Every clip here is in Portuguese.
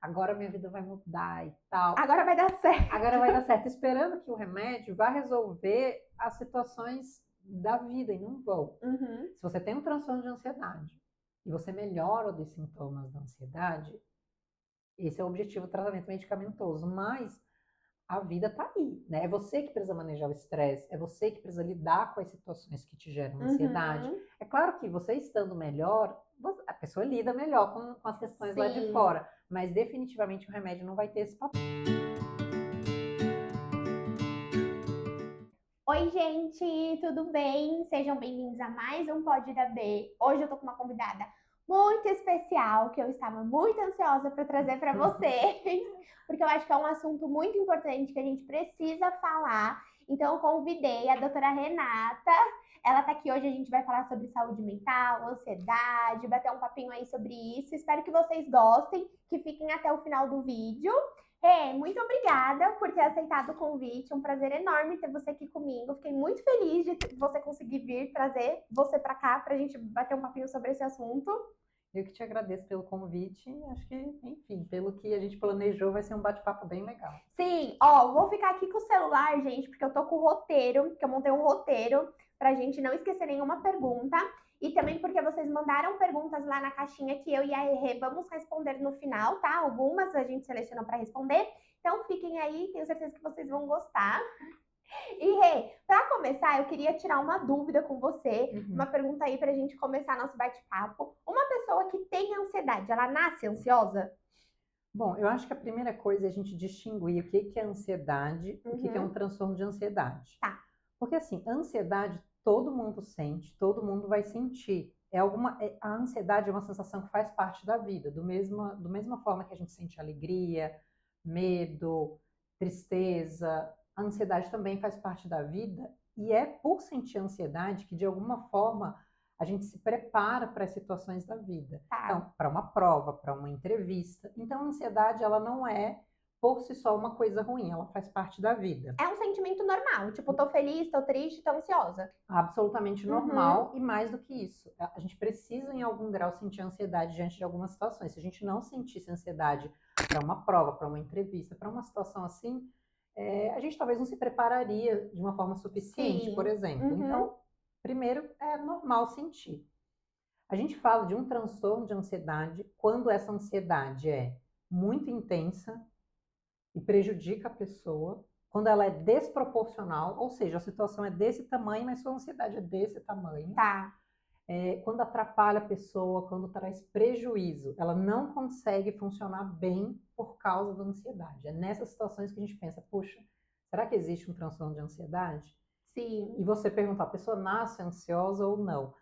agora minha vida vai mudar e tal. Agora vai dar certo. Agora vai dar certo, esperando que o remédio vá resolver as situações da vida e não vão. Uhum. Se você tem um transtorno de ansiedade e você melhora dos sintomas da ansiedade, esse é o objetivo do tratamento medicamentoso, mas a vida está aí, né? É você que precisa manejar o estresse, é você que precisa lidar com as situações que te geram ansiedade. Uhum. É claro que você estando melhor, a pessoa lida melhor com as questões lá de Sim. fora, mas definitivamente o remédio não vai ter esse papel. Oi, gente, tudo bem? Sejam bem-vindos a mais um Pode da B. Hoje eu tô com uma convidada muito especial que eu estava muito ansiosa para trazer para vocês, porque eu acho que é um assunto muito importante que a gente precisa falar. Então, eu convidei a doutora Renata. Ela tá aqui hoje, a gente vai falar sobre saúde mental, ansiedade, bater um papinho aí sobre isso. Espero que vocês gostem, que fiquem até o final do vídeo. Muito obrigada por ter aceitado o convite. Um prazer enorme ter você aqui comigo. Fiquei muito feliz de você conseguir vir trazer você para cá para a gente bater um papinho sobre esse assunto. Eu que te agradeço pelo convite. Acho que, enfim, pelo que a gente planejou, vai ser um bate-papo bem legal. Sim, ó, vou ficar aqui com o celular, gente, porque eu tô com o roteiro, que eu montei um roteiro pra gente não esquecer nenhuma pergunta. E também porque vocês mandaram perguntas lá na caixinha que eu e a Rê vamos responder no final, tá? Algumas a gente selecionou para responder. Então fiquem aí, tenho certeza que vocês vão gostar. E Rê, para começar, eu queria tirar uma dúvida com você, uma pergunta aí pra gente começar nosso bate-papo. Uma pessoa que tem ansiedade, ela nasce ansiosa? Bom, eu acho que a primeira coisa é a gente distinguir o que é ansiedade, o que é um transtorno de ansiedade. Tá. Porque assim, ansiedade todo mundo sente, todo mundo vai sentir. A ansiedade é uma sensação que faz parte da vida, do mesma forma que a gente sente alegria, medo, tristeza. A ansiedade também faz parte da vida e é por sentir ansiedade que de alguma forma a gente se prepara para as situações da vida. Tá. Então, para uma prova, para uma entrevista. Então, a ansiedade ela não é por si só uma coisa ruim, ela faz parte da vida. É um sentimento normal, tipo, tô feliz, tô triste, tô ansiosa. Absolutamente normal e mais do que isso, a gente precisa em algum grau sentir ansiedade diante de algumas situações. Se a gente não sentisse ansiedade para uma prova, para uma entrevista, para uma situação assim, a gente talvez não se prepararia de uma forma suficiente, Sim. por exemplo. Então, primeiro, é normal sentir. A gente fala de um transtorno de ansiedade quando essa ansiedade é muito intensa e prejudica a pessoa, quando ela é desproporcional, ou seja, a situação é desse tamanho, mas sua ansiedade é desse tamanho. Tá. Quando atrapalha a pessoa, quando traz prejuízo, ela não consegue funcionar bem por causa da ansiedade. É nessas situações que a gente pensa, puxa, será que existe um transtorno de ansiedade? Sim. E você perguntar, a pessoa nasce ansiosa ou não?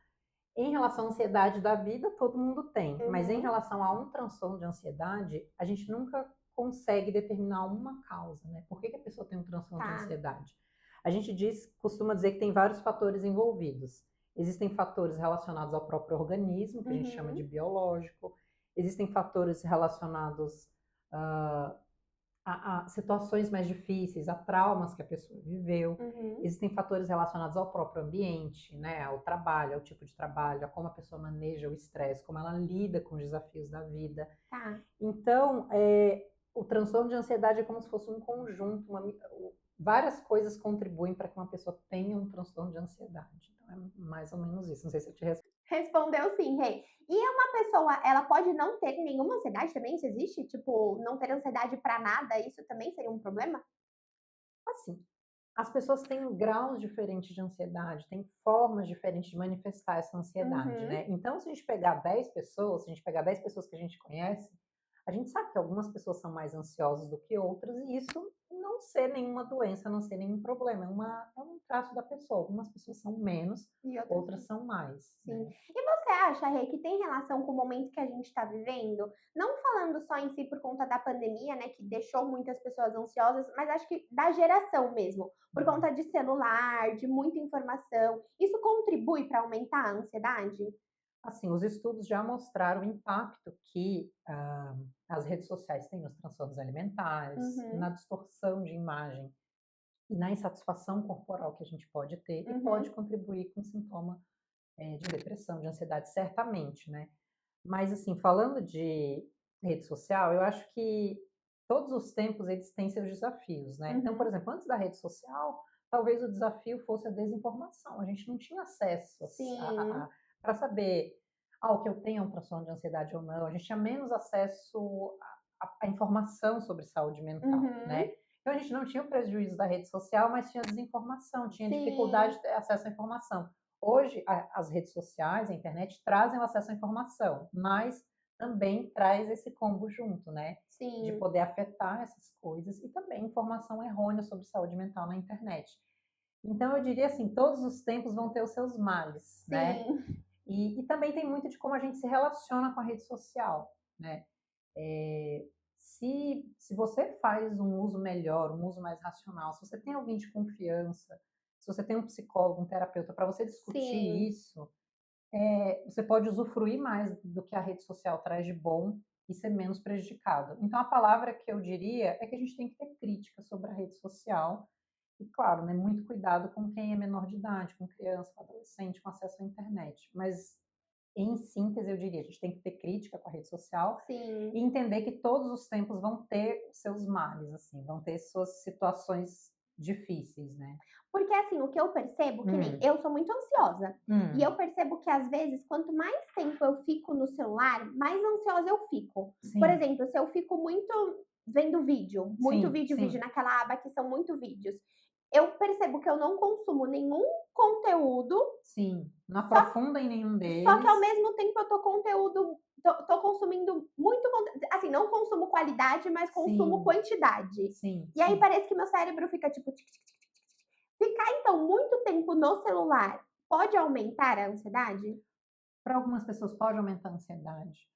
Em relação à ansiedade da vida, todo mundo tem, mas em relação a um transtorno de ansiedade, a gente nunca consegue determinar uma causa, né? Por que a pessoa tem um transtorno de ansiedade? A gente costuma dizer que tem vários fatores envolvidos. Existem fatores relacionados ao próprio organismo, que a gente chama de biológico. Existem fatores relacionados a situações mais difíceis, a traumas que a pessoa viveu. Existem fatores relacionados ao próprio ambiente, né, ao trabalho, ao tipo de trabalho, a como a pessoa maneja o estresse, como ela lida com os desafios da vida. Tá. Então, o transtorno de ansiedade é como se fosse um conjunto, várias coisas contribuem para que uma pessoa tenha um transtorno de ansiedade. Então, é mais ou menos isso. Não sei se eu te respondi. Respondeu sim, Rei. E uma pessoa, ela pode não ter nenhuma ansiedade também? Isso existe? Tipo, não ter ansiedade pra nada, isso também seria um problema? Assim, as pessoas têm graus diferentes de ansiedade, têm formas diferentes de manifestar essa ansiedade, né? Então, se a gente pegar 10 pessoas, se a gente pegar 10 pessoas que a gente conhece, a gente sabe que algumas pessoas são mais ansiosas do que outras, e isso não ser nenhuma doença, não ser nenhum problema, é um traço da pessoa. Algumas pessoas são menos, E outras são mais. Sim. Né? E você acha, Rê, que tem relação com o momento que a gente está vivendo? Não falando só em si por conta da pandemia, né, que deixou muitas pessoas ansiosas, mas acho que da geração mesmo, por conta de celular, de muita informação. Isso contribui para aumentar a ansiedade? Assim, os estudos já mostraram o impacto que as redes sociais têm nos transtornos alimentares, na distorção de imagem e na insatisfação corporal que a gente pode ter e pode contribuir com sintoma de depressão, de ansiedade, certamente, né? Mas, assim, falando de rede social, eu acho que todos os tempos eles têm seus desafios, né. Então, por Uhum. exemplo, antes da rede social, talvez o desafio fosse a desinformação, a gente não tinha acesso Sim. para saber, o que eu tenho é um transtorno de ansiedade ou não, a gente tinha menos acesso à informação sobre saúde mental, Uhum. né. Então a gente não tinha o prejuízo da rede social, mas tinha desinformação, tinha dificuldade Sim. de ter acesso à informação. Hoje, as redes sociais, a internet trazem o acesso à informação, mas também traz esse combo junto, né, de Sim. poder afetar essas coisas e também informação errônea sobre saúde mental na internet. Então eu diria assim, todos os tempos vão ter os seus males, né, Sim. e também tem muito de como a gente se relaciona com a rede social, né. Se você faz um uso melhor, um uso mais racional, se você tem alguém de confiança, se você tem um psicólogo, um terapeuta para você discutir Sim. isso, você pode usufruir mais do que a rede social traz de bom e ser menos prejudicado. Então, a palavra que eu diria é que a gente tem que ter crítica sobre a rede social e, claro, né, muito cuidado com quem é menor de idade, com criança, com adolescente, com acesso à internet. Mas, em síntese, eu diria, a gente tem que ter crítica com a rede social e Sim. entender que todos os tempos vão ter seus males, assim, vão ter suas situações difíceis, né? Porque assim, o que eu percebo, que nem Hum, eu sou muito ansiosa. E eu hum, percebo que às vezes, quanto mais tempo eu fico no celular, mais ansiosa eu fico. Por sim, exemplo, se eu fico muito vendo vídeo, muito sim, vídeo, vídeo sim. naquela aba que são muito vídeos, eu percebo que eu não consumo nenhum conteúdo, Sim, não só, aprofunda em nenhum só que ao deles. mesmo tempo eu tô conteúdo, tô consumindo muito conteúdo, assim, não consumo qualidade, mas consumo Sim, quantidade. sim, E aí sim. parece que meu cérebro fica tipo, ficar então muito tempo no celular pode aumentar a ansiedade? Para algumas pessoas pode aumentar a ansiedade,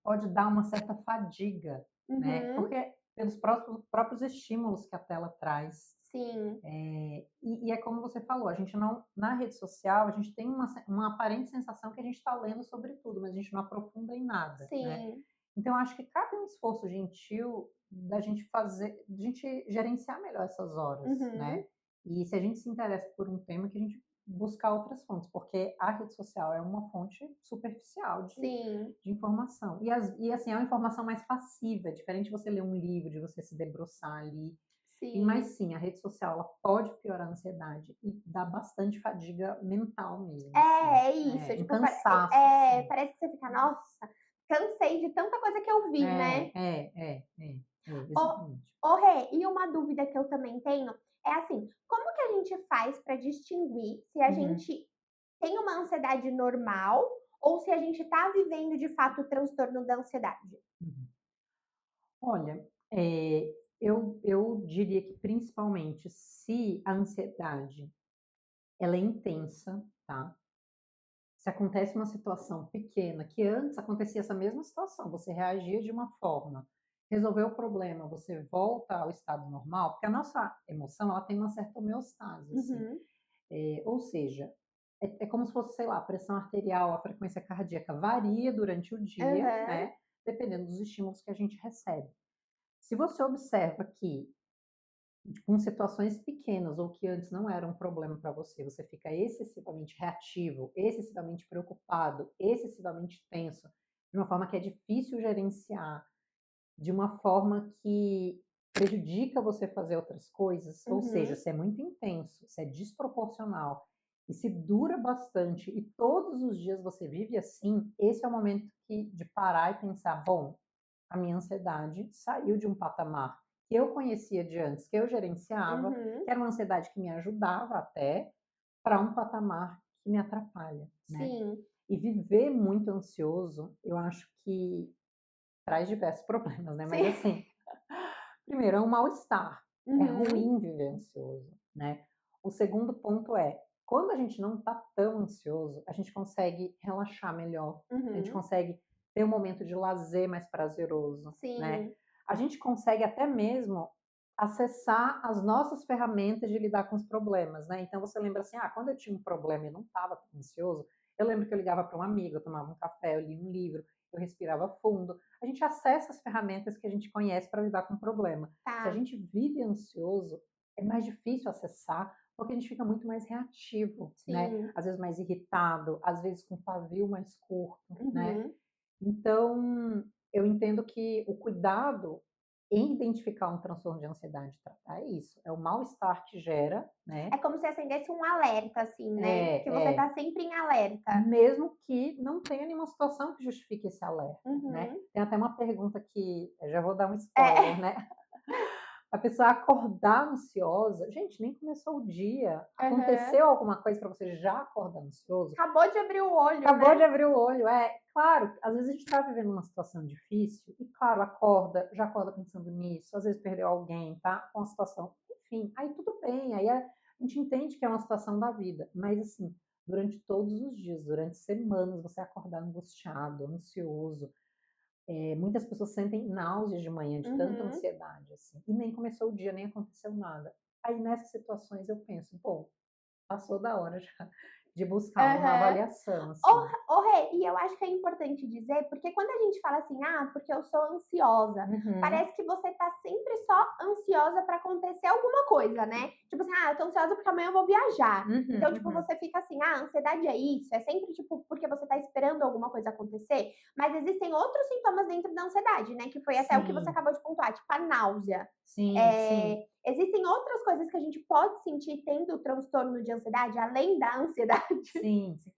pode dar uma certa fadiga, né, Uhum, porque pelos próprios estímulos que a tela traz. sim, E é como você falou, a gente não na rede social, a gente tem uma aparente sensação que a gente está lendo sobre tudo, mas a gente não aprofunda em nada, né. sim, Então acho que cabe um esforço gentil da gente gerenciar melhor essas horas, uhum, né. E se a gente se interessa por um tema, que a gente buscar outras fontes, porque a rede social é uma fonte superficial sim, de informação. E assim, é uma informação mais passiva, é diferente de você ler um livro, de você se debruçar ali. Mas sim. sim, a rede social ela pode piorar a ansiedade e dá bastante fadiga mental mesmo, assim. É, é isso, Um tipo, cansaço, assim. parece que você fica: "Nossa, cansei de tanta coisa que eu vi", né. Exatamente. Ô Rê, e uma dúvida que eu também tenho é assim, como que a gente faz para distinguir se a Uhum, gente tem uma ansiedade normal ou se a gente está vivendo de fato o transtorno da ansiedade? uhum. Olha, eu diria que principalmente se a ansiedade ela é intensa, tá? Se acontece uma situação pequena, que antes acontecia essa mesma situação, você reagia de uma forma, resolveu o problema, você volta ao estado normal, porque a nossa emoção ela tem uma certa homeostase, assim. Uhum. Ou seja, é como se fosse, sei lá, a pressão arterial, a frequência cardíaca varia durante o dia, Aham. né, dependendo dos estímulos que a gente recebe. Se você observa que com situações pequenas ou que antes não eram um problema para você, você fica excessivamente reativo, excessivamente preocupado, excessivamente tenso, de uma forma que é difícil gerenciar, de uma forma que prejudica você fazer outras coisas, ou seja, Uhum. se é muito intenso, se é desproporcional e se dura bastante e todos os dias você vive assim, esse é o momento de parar e pensar, bom, a minha ansiedade saiu de um patamar que eu conhecia de antes, que eu gerenciava, Uhum. que era uma ansiedade que me ajudava até, para um patamar que me atrapalha, né. Sim. E viver muito ansioso, eu acho que traz diversos problemas, né, mas Sim. assim, primeiro é um mal-estar, é Uhum. ruim viver ansioso, né. O segundo ponto é, quando a gente não está tão ansioso, a gente consegue relaxar melhor, a gente Uhum. consegue ter um momento de lazer mais prazeroso, né. Sim. A gente consegue até mesmo acessar as nossas ferramentas de lidar com os problemas, né. Então você lembra assim: "Ah, quando eu tinha um problema e não estava tão ansioso, eu lembro que eu ligava para um amigo, eu tomava um café, eu lia um livro, eu respirava fundo". A gente acessa as ferramentas que a gente conhece para lidar com o problema. Se a Tá. gente vive ansioso, é mais difícil acessar, porque a gente fica muito mais reativo, né? Sim. Às vezes mais irritado, às vezes com pavio mais curto, né? Uhum. Então, eu entendo que o cuidado em identificar um transtorno de ansiedade e tratar é isso, é o mal-estar que gera, É né? como se acendesse um alerta, assim, né? Que você É, tá sempre em alerta. mesmo que não tenha nenhuma situação que justifique esse alerta, né? Uhum. Tem até uma pergunta que, eu já vou dar um spoiler, É. né? A pessoa acordar ansiosa, gente, nem começou o dia, Aham. aconteceu alguma coisa para você já acordar ansioso? Acabou de abrir o olho, Acabou de né? abrir o olho, claro, às vezes a gente está vivendo uma situação difícil e, claro, já acorda pensando nisso, às vezes perdeu alguém, tá? Com a situação, enfim, aí tudo bem, aí a gente entende que é uma situação da vida, mas assim, durante todos os dias, durante semanas, você acordar angustiado, ansioso, muitas pessoas sentem náuseas de manhã de tanta Uhum. ansiedade, assim, e nem começou o dia, nem aconteceu nada. Aí nessas situações eu penso, bom, passou da hora já de buscar uma Aham. avaliação, assim. Ô, Rê, e eu acho que é importante dizer, porque quando a gente fala assim, ah, porque eu sou ansiosa, Uhum, parece que você tá sempre só ansiosa pra acontecer alguma coisa, né? Tipo assim, ah, eu tô ansiosa porque amanhã eu vou viajar. uhum, Então, tipo, uhum. você fica assim, ah, ansiedade é isso, é sempre, tipo, porque você tá esperando alguma coisa acontecer. Mas existem outros sintomas dentro da ansiedade, né? Que foi até o que você Sim, acabou de pontuar, tipo a náusea. sim, sim, Existem outras coisas que a gente pode sentir tendo o transtorno de ansiedade, além da ansiedade? sim, sim.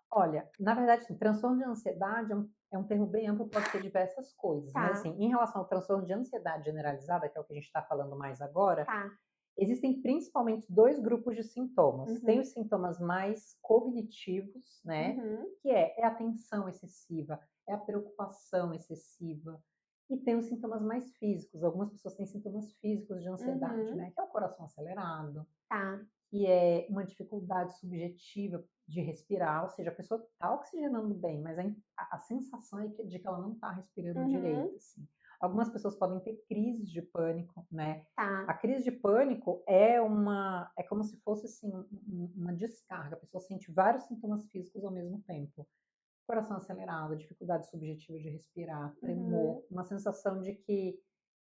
Olha, na verdade, assim, transtorno de ansiedade é um termo bem amplo, pode ser diversas coisas, mas Tá, assim, em relação ao transtorno de ansiedade generalizada, que é o que a gente está falando mais agora, tá. existem principalmente 2 grupos de sintomas. Tem Uhum, os sintomas mais cognitivos, né, uhum, que é a tensão excessiva, é a preocupação excessiva, e tem os sintomas mais físicos. Algumas pessoas têm sintomas físicos de ansiedade, uhum. né, que é o coração acelerado, Tá. que é uma dificuldade subjetiva de respirar, ou seja, a pessoa está oxigenando bem, mas a sensação é de que ela não está respirando Uhum. direito, assim. Algumas pessoas podem ter crises de pânico, né? Tá. A crise de pânico é como se fosse assim uma descarga. A pessoa sente vários sintomas físicos ao mesmo tempo. Coração acelerado, dificuldade subjetiva de respirar, Uhum. tremor, uma sensação de que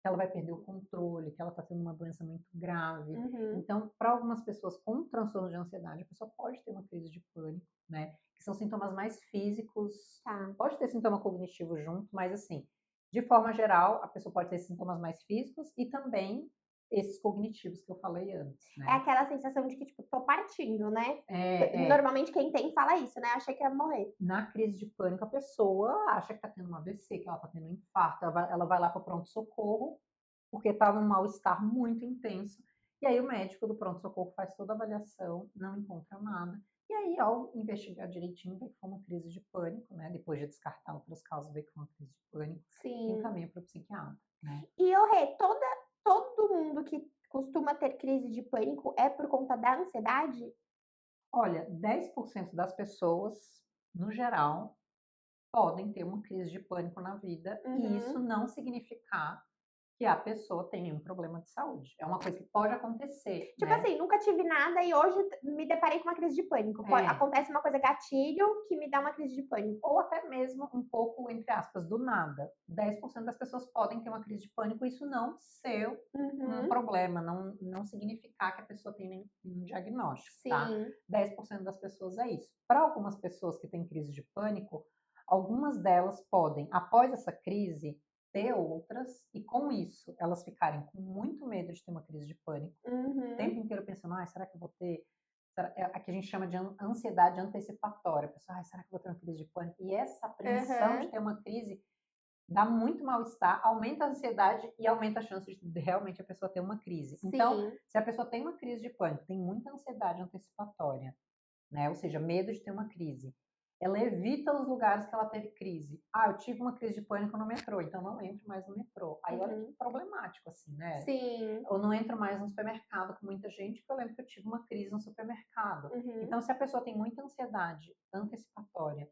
ela vai perder o controle, que ela está tendo uma doença muito grave. Uhum. Então, para algumas pessoas com transtorno de ansiedade, a pessoa pode ter uma crise de pânico, né? Que são sintomas mais físicos, Tá. pode ter sintoma cognitivo junto, mas assim, de forma geral, a pessoa pode ter sintomas mais físicos e também esses cognitivos que eu falei antes, É né? aquela sensação de que, tipo, tô partindo, né? É, Normalmente quem tem fala isso, né? Achei que ia morrer. na crise de pânico, a pessoa acha que está tendo um AVC, que ela está tendo um infarto, ela vai lá para o pronto-socorro, porque está num mal-estar muito intenso. E aí o médico do pronto-socorro faz toda a avaliação, não encontra nada. E aí, ao investigar direitinho, vê que foi uma crise de pânico, né? Depois de descartar outros casos, vê que foi uma crise de pânico, e Sim. encaminha para o psiquiatra, né? E, ô Rê, todo mundo que costuma ter crise de pânico é por conta da ansiedade? Olha, 10% das pessoas, no geral, podem ter uma crise de pânico na vida, e isso Uhum. não significar que a pessoa tem um problema de saúde. É uma coisa que pode acontecer, Tipo né? assim, nunca tive nada e hoje me deparei com uma crise de pânico. É, Acontece uma coisa gatilho que me dá uma crise de pânico. ou até mesmo um pouco, entre aspas, do nada. 10% das pessoas podem ter uma crise de pânico, isso não ser um Uhum. problema, não significar que a pessoa tem nenhum diagnóstico, tá? Sim. 10% das pessoas é isso. Para algumas pessoas que têm crise de pânico, algumas delas podem, após essa crise, ter outras, e com isso elas ficarem com muito medo de ter uma crise de pânico, o Uhum. tempo inteiro pensando, será que eu vou ter? É a que a gente chama de ansiedade antecipatória. A pessoa, será que eu vou ter uma crise de pânico? E essa apreensão de Aham. ter uma crise dá muito mal-estar, aumenta a ansiedade e aumenta a chance de realmente a pessoa ter uma crise. Então, Sim. se a pessoa tem uma crise de pânico, tem muita ansiedade antecipatória, né? Ou seja, medo de ter uma crise. Ela evita os lugares que ela teve crise. Eu tive uma crise de pânico no metrô, então não entro mais no metrô. Aí olha que Uhum. problemático, assim, né? Sim. Ou não entro mais no supermercado com muita gente, porque eu lembro que eu tive uma crise no supermercado. Uhum. Então, se a pessoa tem muita ansiedade antecipatória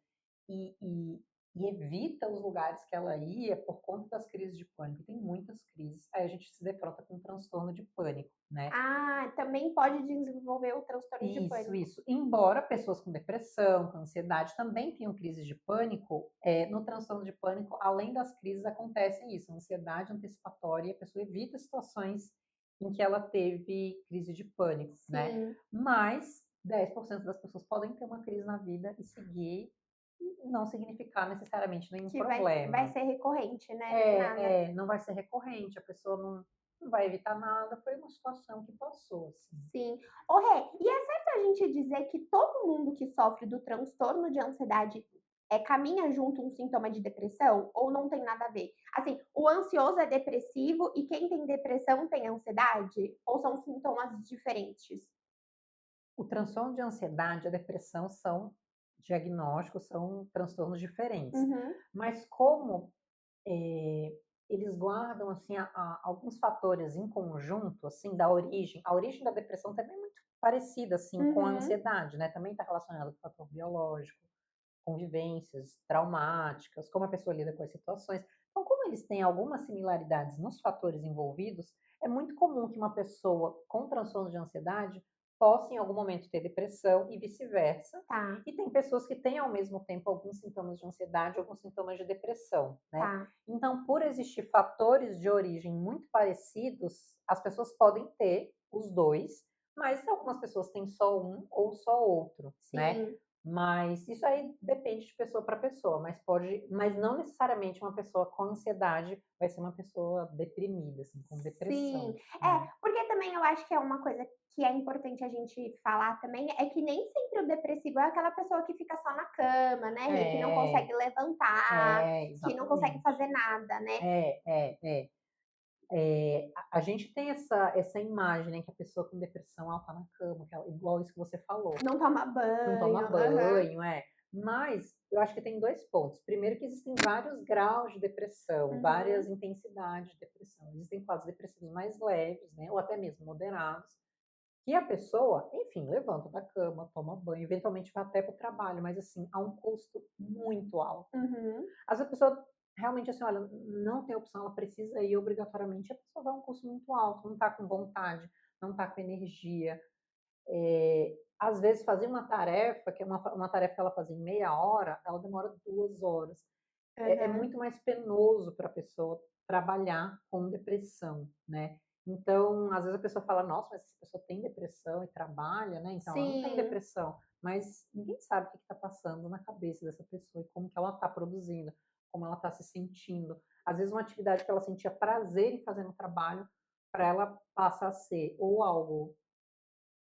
e, e, e evita os lugares que ela ia por conta das crises de pânico, tem muitas crises, aí a gente se defronta com um transtorno de pânico, né? Ah, também pode desenvolver o transtorno de Isso, pânico. isso. Embora pessoas com depressão, com ansiedade também tenham crises de pânico, no transtorno de pânico, além das crises, acontece isso, ansiedade antecipatória, e a pessoa evita situações em que ela teve crise de pânico, né? Sim. Mas 10% das pessoas podem ter uma crise na vida e seguir não significar necessariamente nenhum Que vai problema. ser recorrente, né? Nem nada. Não vai ser recorrente, a pessoa não vai evitar nada, foi uma situação que passou, assim. Sim. Ô, Rê, e é certo a gente dizer que todo mundo que sofre do transtorno de ansiedade caminha junto um sintoma de depressão? Ou não tem nada a ver? Assim, o ansioso é depressivo e quem tem depressão tem ansiedade? Ou são sintomas diferentes? O transtorno de ansiedade e a depressão são diagnósticos, são transtornos diferentes. Uhum, Mas como eles guardam assim alguns fatores em conjunto, assim, da origem. A origem da depressão também é muito parecida assim com a uhum. ansiedade, né? Também está relacionada com o fator biológico, convivências traumáticas, como a pessoa lida com as situações. Então, como eles têm algumas similaridades nos fatores envolvidos, é muito comum que uma pessoa com transtorno de ansiedade possa, em algum momento, ter depressão e vice-versa. Tá, E tem pessoas que têm, ao mesmo tempo, alguns sintomas de ansiedade, alguns sintomas de depressão, né? tá. Então, por existir fatores de origem muito parecidos, as pessoas podem ter os dois, mas algumas pessoas têm só um ou só outro, né? Sim. Mas isso aí depende de pessoa para pessoa, mas não necessariamente uma pessoa com ansiedade vai ser uma pessoa deprimida, assim, com Sim. depressão, É, né? porque também eu acho que é uma coisa que é importante a gente falar também, é que nem sempre o depressivo é aquela pessoa que fica só na cama, né, Rê, que não É, consegue levantar, que não consegue exatamente. fazer nada, né. É, é, é. A gente tem essa imagem, né, que a pessoa com depressão, ela tá na cama, que ela, igual isso que você falou, Não toma não toma banho. Aham. banho, é. Mas eu acho que tem dois pontos. Primeiro que existem vários graus de depressão, várias Uhum. intensidades de depressão. Existem quadros depressivos mais leves, né, ou até mesmo moderados, que a pessoa, enfim, levanta da cama, toma banho, eventualmente vai até para o trabalho, mas assim, a um custo muito alto. Uhum. Às vezes a pessoa realmente assim, olha, não tem opção, ela precisa ir obrigatoriamente, a pessoa vai a um custo muito alto, não está com vontade, não está com energia. Às vezes fazer uma tarefa, que é uma tarefa que ela faz em meia hora, ela demora 2 horas. É Aham. muito mais penoso para a pessoa trabalhar com depressão, né? Então, às vezes a pessoa fala, nossa, mas essa pessoa tem depressão e trabalha, né? Então ela não tem Sim. depressão. Mas ninguém sabe o que está passando na cabeça dessa pessoa e como que ela está produzindo, como ela está se sentindo. Às vezes uma atividade que ela sentia prazer em fazer no trabalho, para ela passa a ser ou algo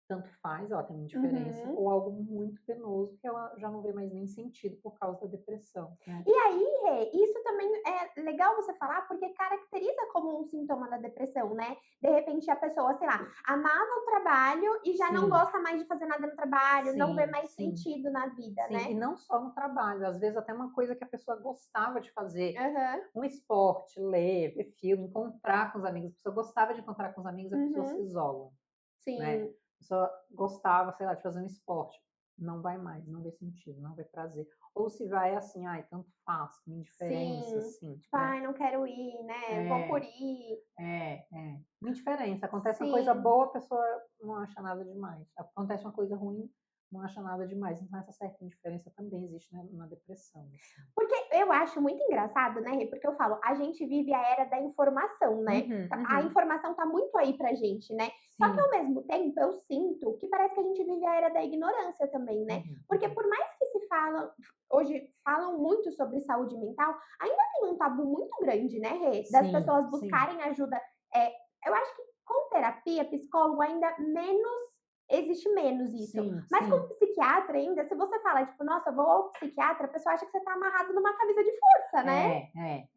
tanto faz, ela tem uma indiferença, Uhum. ou algo muito penoso que ela já não vê mais nem sentido por causa da depressão, né? E aí, Rê, isso também é legal você falar, porque caracteriza como um sintoma da depressão, né? De repente a pessoa, sei lá, amava o trabalho e já não Sim, gosta mais de fazer nada no trabalho, não vê sim, mais sim, sentido na vida, sim. E né? não só no trabalho, às vezes até uma coisa que a pessoa gostava de fazer, Aham. um esporte, ler, ver filme, encontrar com os amigos. A pessoa gostava de encontrar com os amigos, a pessoa se Uhum. isola, né? Sim. A pessoa gostava, sei lá, de fazer um esporte, não vai mais, não vê sentido, não vê prazer. Ou se vai assim, ai, tanto faz, com indiferença, Sim. assim, Tipo, né? ai, não quero ir, né? Vou por É, ir. uma indiferença. Acontece uma coisa Sim. boa, a pessoa não acha nada demais. Acontece uma coisa ruim, não acha nada demais. Então, essa certa indiferença também existe, né, na depressão, assim. Porque eu acho muito engraçado, né, Rê, porque eu falo, a gente vive a era da informação, né? Uhum, A uhum. informação tá muito aí pra gente, né? Só que Sim. ao mesmo tempo eu sinto que parece que a gente vive a era da ignorância também, né? Uhum, Porque uhum. por mais que se fala, hoje falam muito sobre saúde mental, ainda tem um tabu muito grande, né, Rê? Das Sim, pessoas sim, buscarem ajuda. É, eu acho que com terapia, psicólogo ainda menos. Existe menos isso. sim, Mas com sim. psiquiatra ainda, se você fala, tipo, nossa, vou ao psiquiatra, a pessoa acha que você tá amarrado numa camisa de força, né? É.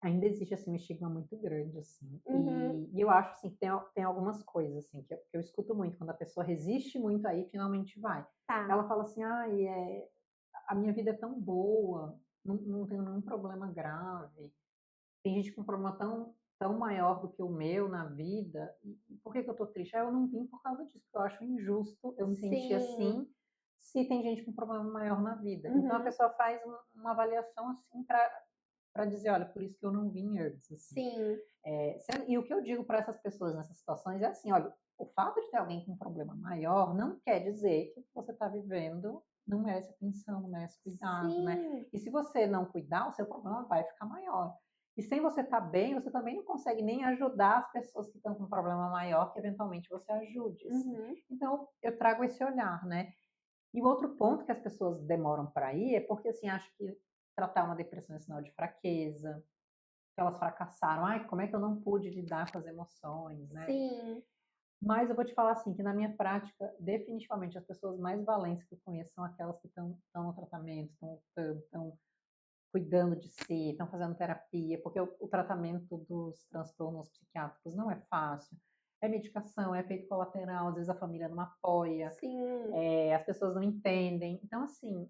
Ainda existe, assim, um estigma muito grande, assim. Uhum, E eu acho, assim, que tem algumas coisas, assim, que eu escuto muito. Quando a pessoa resiste muito, aí finalmente vai. tá. Ela fala assim, ai, a minha vida é tão boa, não tenho nenhum problema grave. Tem gente com um problema tão maior do que o meu na vida. E por que que eu tô triste? Ah, eu não vim por causa disso, porque eu acho injusto eu me sentir Sim. assim se tem gente com um problema maior na vida. Então a Uhum, pessoa faz uma avaliação assim para dizer, olha, por isso que eu não vim antes, assim. sim. E o que eu digo para essas pessoas nessas situações é assim, olha, o fato de ter alguém com um problema maior não quer dizer que o que você está vivendo não merece atenção, não merece cuidado, né? Sim. E se você não cuidar, o seu problema vai ficar maior. E sem você estar bem, você também não consegue nem ajudar as pessoas que estão com um problema maior, que eventualmente você ajude, assim. Uhum. Então, eu trago esse olhar, né? E o outro ponto que as pessoas demoram para ir é porque, assim, acham que tratar uma depressão é sinal de fraqueza, que elas fracassaram. Ai, como é que eu não pude lidar com as emoções, né? Sim. Mas eu vou te falar assim, que na minha prática, definitivamente, as pessoas mais valentes que eu conheço são aquelas que estão no tratamento, estão cuidando de si, estão fazendo terapia, porque o tratamento dos transtornos psiquiátricos não é fácil. É medicação, é efeito colateral, às vezes a família não apoia, Sim. as pessoas não entendem. Então, assim,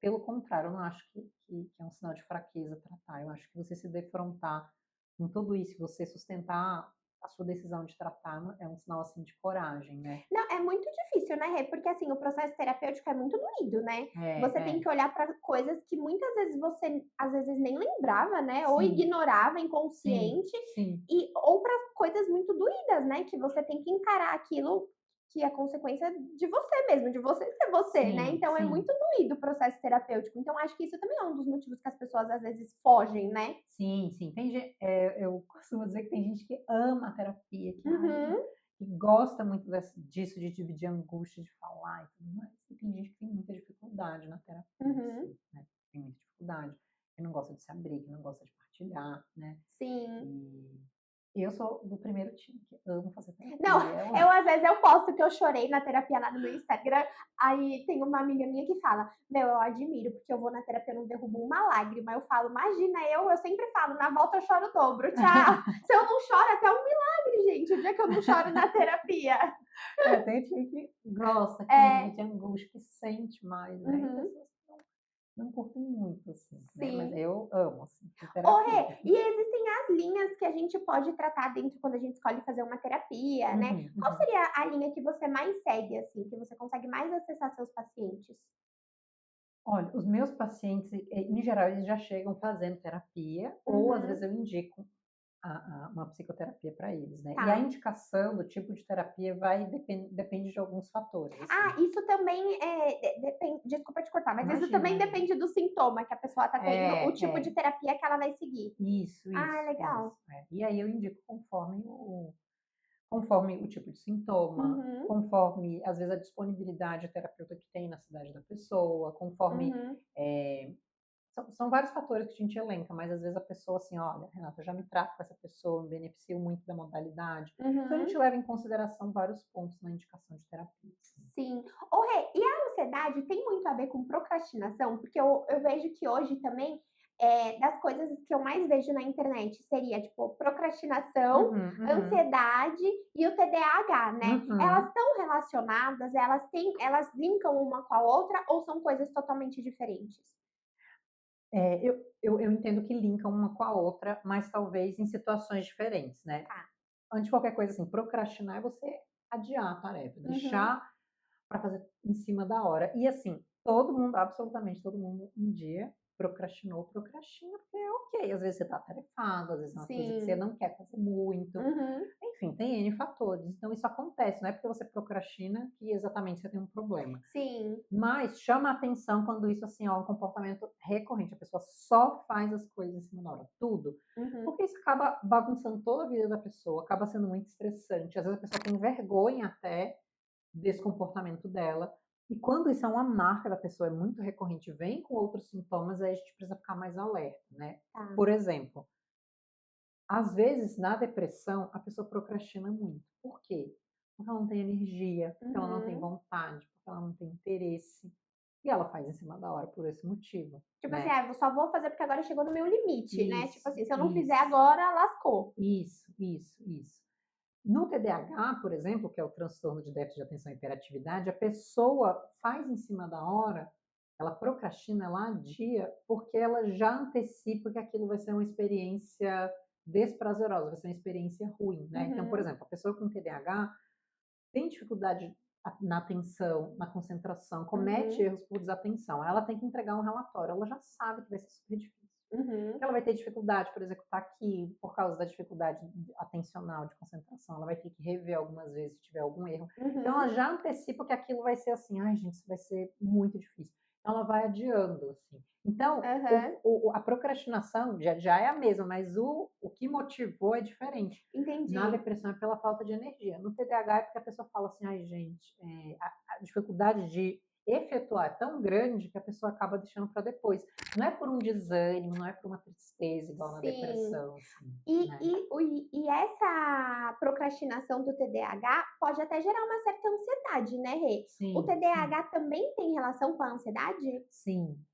pelo contrário, eu não acho que é um sinal de fraqueza tratar. Eu acho que você se defrontar com tudo isso, você sustentar a sua decisão de tratar, é um sinal, assim, de coragem, né? Não, é muito difícil, né, Rê? Porque assim, o processo terapêutico é muito doído, né? Você tem É, que olhar para coisas que muitas vezes você, às vezes, nem lembrava, né? Ou sim, ignorava sim, inconsciente, sim, ou para coisas muito doídas, né? Que você tem que encarar aquilo que é consequência de você mesmo, de você ser você, né? sim, Então é sim. muito doído o processo terapêutico. Então acho que isso também é um dos motivos que as pessoas às vezes fogem, né? Sim, sim. Eu costumo dizer que tem gente que ama a terapia, Uhum, que gosta muito disso, de dividir a angústia, de falar e tudo mais. E tem gente que tem muita dificuldade na terapia, uhum, sim, né? Tem muita dificuldade. Que não gosta de se abrir, que não gosta de partilhar, né? sim. E eu sou do primeiro time, que amo fazer Não, terapia. Eu eu amo. às vezes eu posto que eu chorei na terapia lá no meu Instagram, aí tem uma amiga minha que fala, meu, eu admiro, porque eu vou na terapia e não derrubo uma lágrima. Eu falo, imagina, eu sempre falo, na volta eu choro o dobro, tchau. Se eu não choro, até um milagre, gente, o dia que eu não choro na terapia. Tem time que gosta, que É, divide a angústia, que sente mais, né? E uhum, pessoas que não curtem muito, assim, né? Mas sim. eu amo, assim, Ô, terapia. Rê, e existem as linhas que a gente pode tratar dentro quando a gente escolhe fazer uma terapia, né? Uhum, Qual uhum. seria a linha que você mais segue, assim, que você consegue mais acessar seus pacientes? Olha, os meus pacientes, em geral, eles já chegam fazendo terapia, ou às Uhum, vezes eu indico uma psicoterapia para eles, né? E a tá. indicação do tipo de terapia depende de alguns fatores, Ah, assim. isso também depende. Desculpa te cortar, mas isso Imagina, também imagina. depende do sintoma que a pessoa está tendo, o tipo de É, terapia que ela vai seguir. isso, Ah, isso, isso. legal. E aí eu indico conforme o tipo de sintoma, Uhum, conforme, às vezes, a disponibilidade terapeuta que tem na cidade da pessoa, conforme uhum, eh, são vários fatores que a gente elenca, mas às vezes a pessoa assim, olha, Renata, eu já me trato com essa pessoa, me beneficio muito da modalidade. Então a uhum. gente leva em consideração vários pontos na indicação de terapia. Sim. Sim. Ô, Rê, e a ansiedade tem muito a ver com procrastinação? Porque eu vejo que hoje também, das coisas que eu mais vejo na internet seria, tipo, procrastinação, Uhum, uhum, ansiedade e o TDAH, né? Elas uhum. estão relacionadas? Elas linkam uma com a outra ou são coisas totalmente diferentes? Eu entendo que linkam uma com a outra, mas talvez em situações diferentes, né? Tá. Antes de qualquer coisa, assim, procrastinar é você adiar a tarefa, Uhum. deixar para fazer em cima da hora. E assim, todo mundo, absolutamente todo mundo, um dia procrastina, porque é ok. Às vezes você está atarefado, às vezes é uma coisa que você Sim. não quer fazer muito. Uhum. Enfim, tem N fatores. Então, isso acontece, não é porque você procrastina que exatamente você tem um problema. Sim. Mas chama a atenção quando isso, assim, ó, é um comportamento recorrente. A pessoa só faz as coisas em cima da hora, tudo. Uhum. Porque isso acaba bagunçando toda a vida da pessoa, acaba sendo muito estressante. Às vezes a pessoa tem vergonha até desse comportamento dela. E quando isso é uma marca da pessoa, é muito recorrente, vem com outros sintomas, aí a gente precisa ficar mais alerta, né? Tá. Por exemplo, às vezes na depressão a pessoa procrastina muito. Por quê? Porque ela não tem energia, porque ela não tem Uhum. vontade, porque ela não tem interesse. E ela faz em cima da hora por esse motivo, Tipo assim, né? eu só vou fazer porque agora chegou no meu limite, né? Tipo Isso, assim, se eu não fizer isso, agora, lascou. isso. No TDAH, por exemplo, que é o transtorno de déficit de atenção e hiperatividade, a pessoa faz em cima da hora, ela procrastina, ela adia, porque ela já antecipa que aquilo vai ser uma experiência desprazerosa, vai ser uma experiência ruim, né? Então, por Uhum, exemplo, a pessoa com TDAH tem dificuldade na atenção, na concentração, comete uhum, erros por desatenção. Ela tem que entregar um relatório, ela já sabe que vai ser super difícil. uhum, Ela vai ter dificuldade por executar aqui, por causa da dificuldade atencional, de concentração, ela vai ter que rever algumas vezes se tiver algum erro. Então, uhum. ela já antecipa que aquilo vai ser assim, ai, gente, isso vai ser muito difícil. ela vai adiando, assim. Então, Aham, a procrastinação já é a mesma, mas o que motivou é diferente. Na entendi. depressão é pela falta de energia. No TDAH é porque a pessoa fala assim, ai gente, a dificuldade de efetuar é tão grande que a pessoa acaba deixando para depois. Não é por um desânimo, não é por uma tristeza igual na Sim. depressão, assim, E, né? e, o- e essa procrastinação do TDAH pode até gerar uma certa ansiedade, né, Rê? O Sim, sim, TDAH também tem relação com a ansiedade? sim.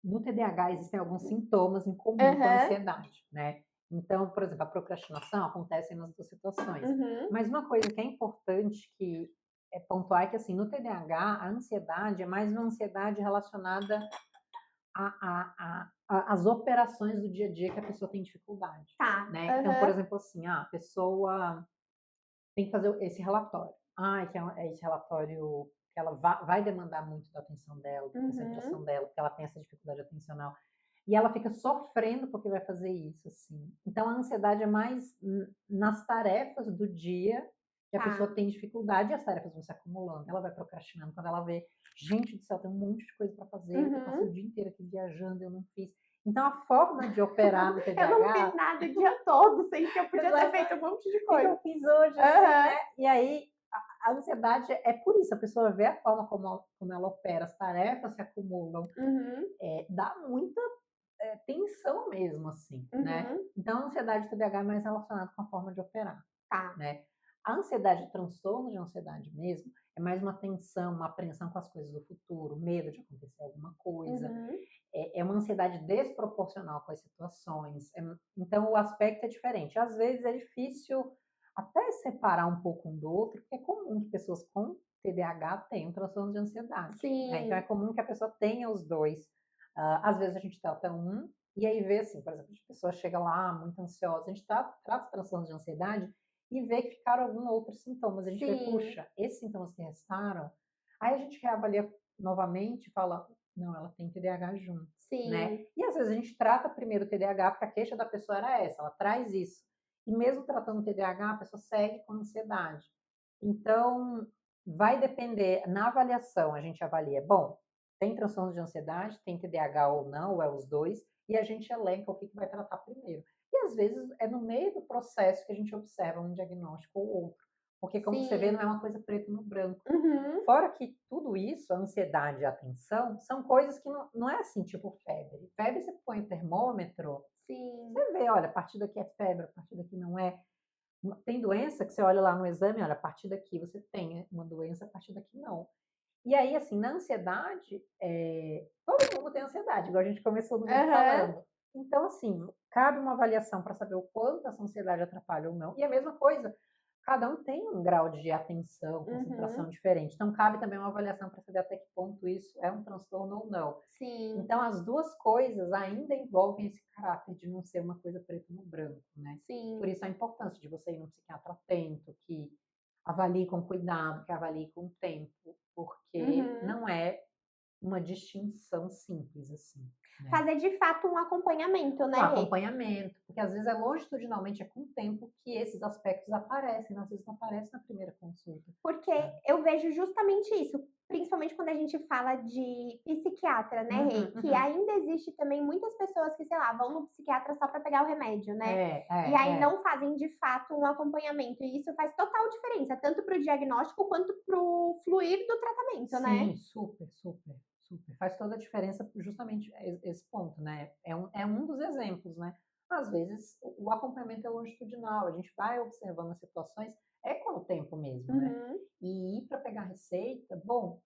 No TDAH existem alguns sintomas em comum com a Aham, ansiedade, né? Então, por exemplo, a procrastinação acontece nas duas situações. uhum, Mas uma coisa que é importante que é pontuar é que, assim, no TDAH, a ansiedade é mais uma ansiedade relacionada às operações do dia a dia que a pessoa tem dificuldade, tá, né? Então, por aham, exemplo, assim, a pessoa tem que fazer esse relatório. Ah, que é esse relatório que ela vai demandar muito da atenção dela, da uhum, concentração dela, porque ela tem essa dificuldade atencional. E ela fica sofrendo porque vai fazer isso, assim. Então, a ansiedade é mais nas tarefas do dia que a pessoa tá, tem dificuldade e as tarefas vão se acumulando. Ela vai procrastinando quando ela vê, gente do céu, tem um monte de coisa para fazer, eu passei uhum. o dia inteiro aqui viajando, eu não fiz. Então, a forma de operar no Eu não fiz TDAH, nada o dia todo, sendo que eu podia ter feito um exatamente, monte de o que eu coisa. fiz hoje, assim, Aham, né? E aí, a ansiedade é por isso, a pessoa vê a forma como ela opera, as tarefas se acumulam, uhum, dá muita tensão mesmo, assim, né? uhum, Então, a ansiedade e TDAH é mais relacionado com a forma de operar, tá, né? A ansiedade, transtorno de ansiedade mesmo, é mais uma tensão, uma apreensão com as coisas do futuro, medo de acontecer alguma coisa, uhum, é uma ansiedade desproporcional com as situações. Então, o aspecto é diferente. Às vezes é difícil até separar um pouco um do outro, porque é comum que pessoas com TDAH tenham transtorno de ansiedade, né? Então, é sim, comum que a pessoa tenha os dois. Às vezes a gente trata um e aí vê assim, por exemplo, a pessoa chega lá muito ansiosa, a gente trata transtorno de ansiedade e vê que ficaram alguns outros sintomas. A gente vê, sim, puxa, esses sintomas que restaram, aí a gente reavalia novamente e fala, não, ela tem TDAH junto, né? sim, E às vezes a gente trata primeiro o TDAH porque a queixa da pessoa era essa, ela traz isso. E mesmo tratando o TDAH, a pessoa segue com ansiedade. Então, vai depender, na avaliação, a gente avalia, bom, tem transtorno de ansiedade, tem TDAH ou não, ou é os dois, e a gente elenca o que vai tratar primeiro. E às vezes é no meio do processo que a gente observa um diagnóstico ou outro. Porque, como você vê, não é sim, uma coisa preto no branco. uhum, Fora que tudo isso, a ansiedade e a tensão, são coisas que não é assim, tipo febre. Febre, você põe o termômetro, sim, você vê, olha, a partir daqui é febre, a partir daqui não é. Tem doença que você olha lá no exame, olha, a partir daqui você tem uma doença, a partir daqui não. E aí, assim, na ansiedade, todo mundo tem ansiedade, igual a gente começou no vídeo aham, falando. Então, assim, cabe uma avaliação para saber o quanto essa ansiedade atrapalha ou não. E a mesma coisa, cada um tem um grau de atenção, uhum, concentração diferente. Então, cabe também uma avaliação para saber até que ponto isso é um transtorno ou não. sim, Então, as duas coisas ainda envolvem esse caráter de não ser uma coisa preto no branco, né? Por sim, isso a importância de você ir no psiquiatra atento, que avalie com cuidado, que avalie com tempo, porque uhum. não é uma distinção simples assim, né? Fazer de fato um acompanhamento, Um né, Rê? acompanhamento, porque às vezes é longitudinalmente, é com o tempo que esses aspectos aparecem, às vezes não aparecem na primeira consulta, Porque né? eu vejo justamente isso, principalmente quando a gente fala de psiquiatra, né, Uhum, Rê? Que uhum. ainda existe também muitas pessoas que, sei lá, vão no psiquiatra só para pegar o remédio, né? É, E aí é, é. não fazem de fato um acompanhamento. E isso faz total diferença, tanto para o diagnóstico quanto para o fluir do tratamento, né? Sim, super, super, super. Faz toda a diferença justamente esse ponto, né? É um dos exemplos, né? Às vezes o acompanhamento é longitudinal, a gente vai observando as situações, é com o tempo mesmo, né? Uhum, E ir para pegar receita, bom,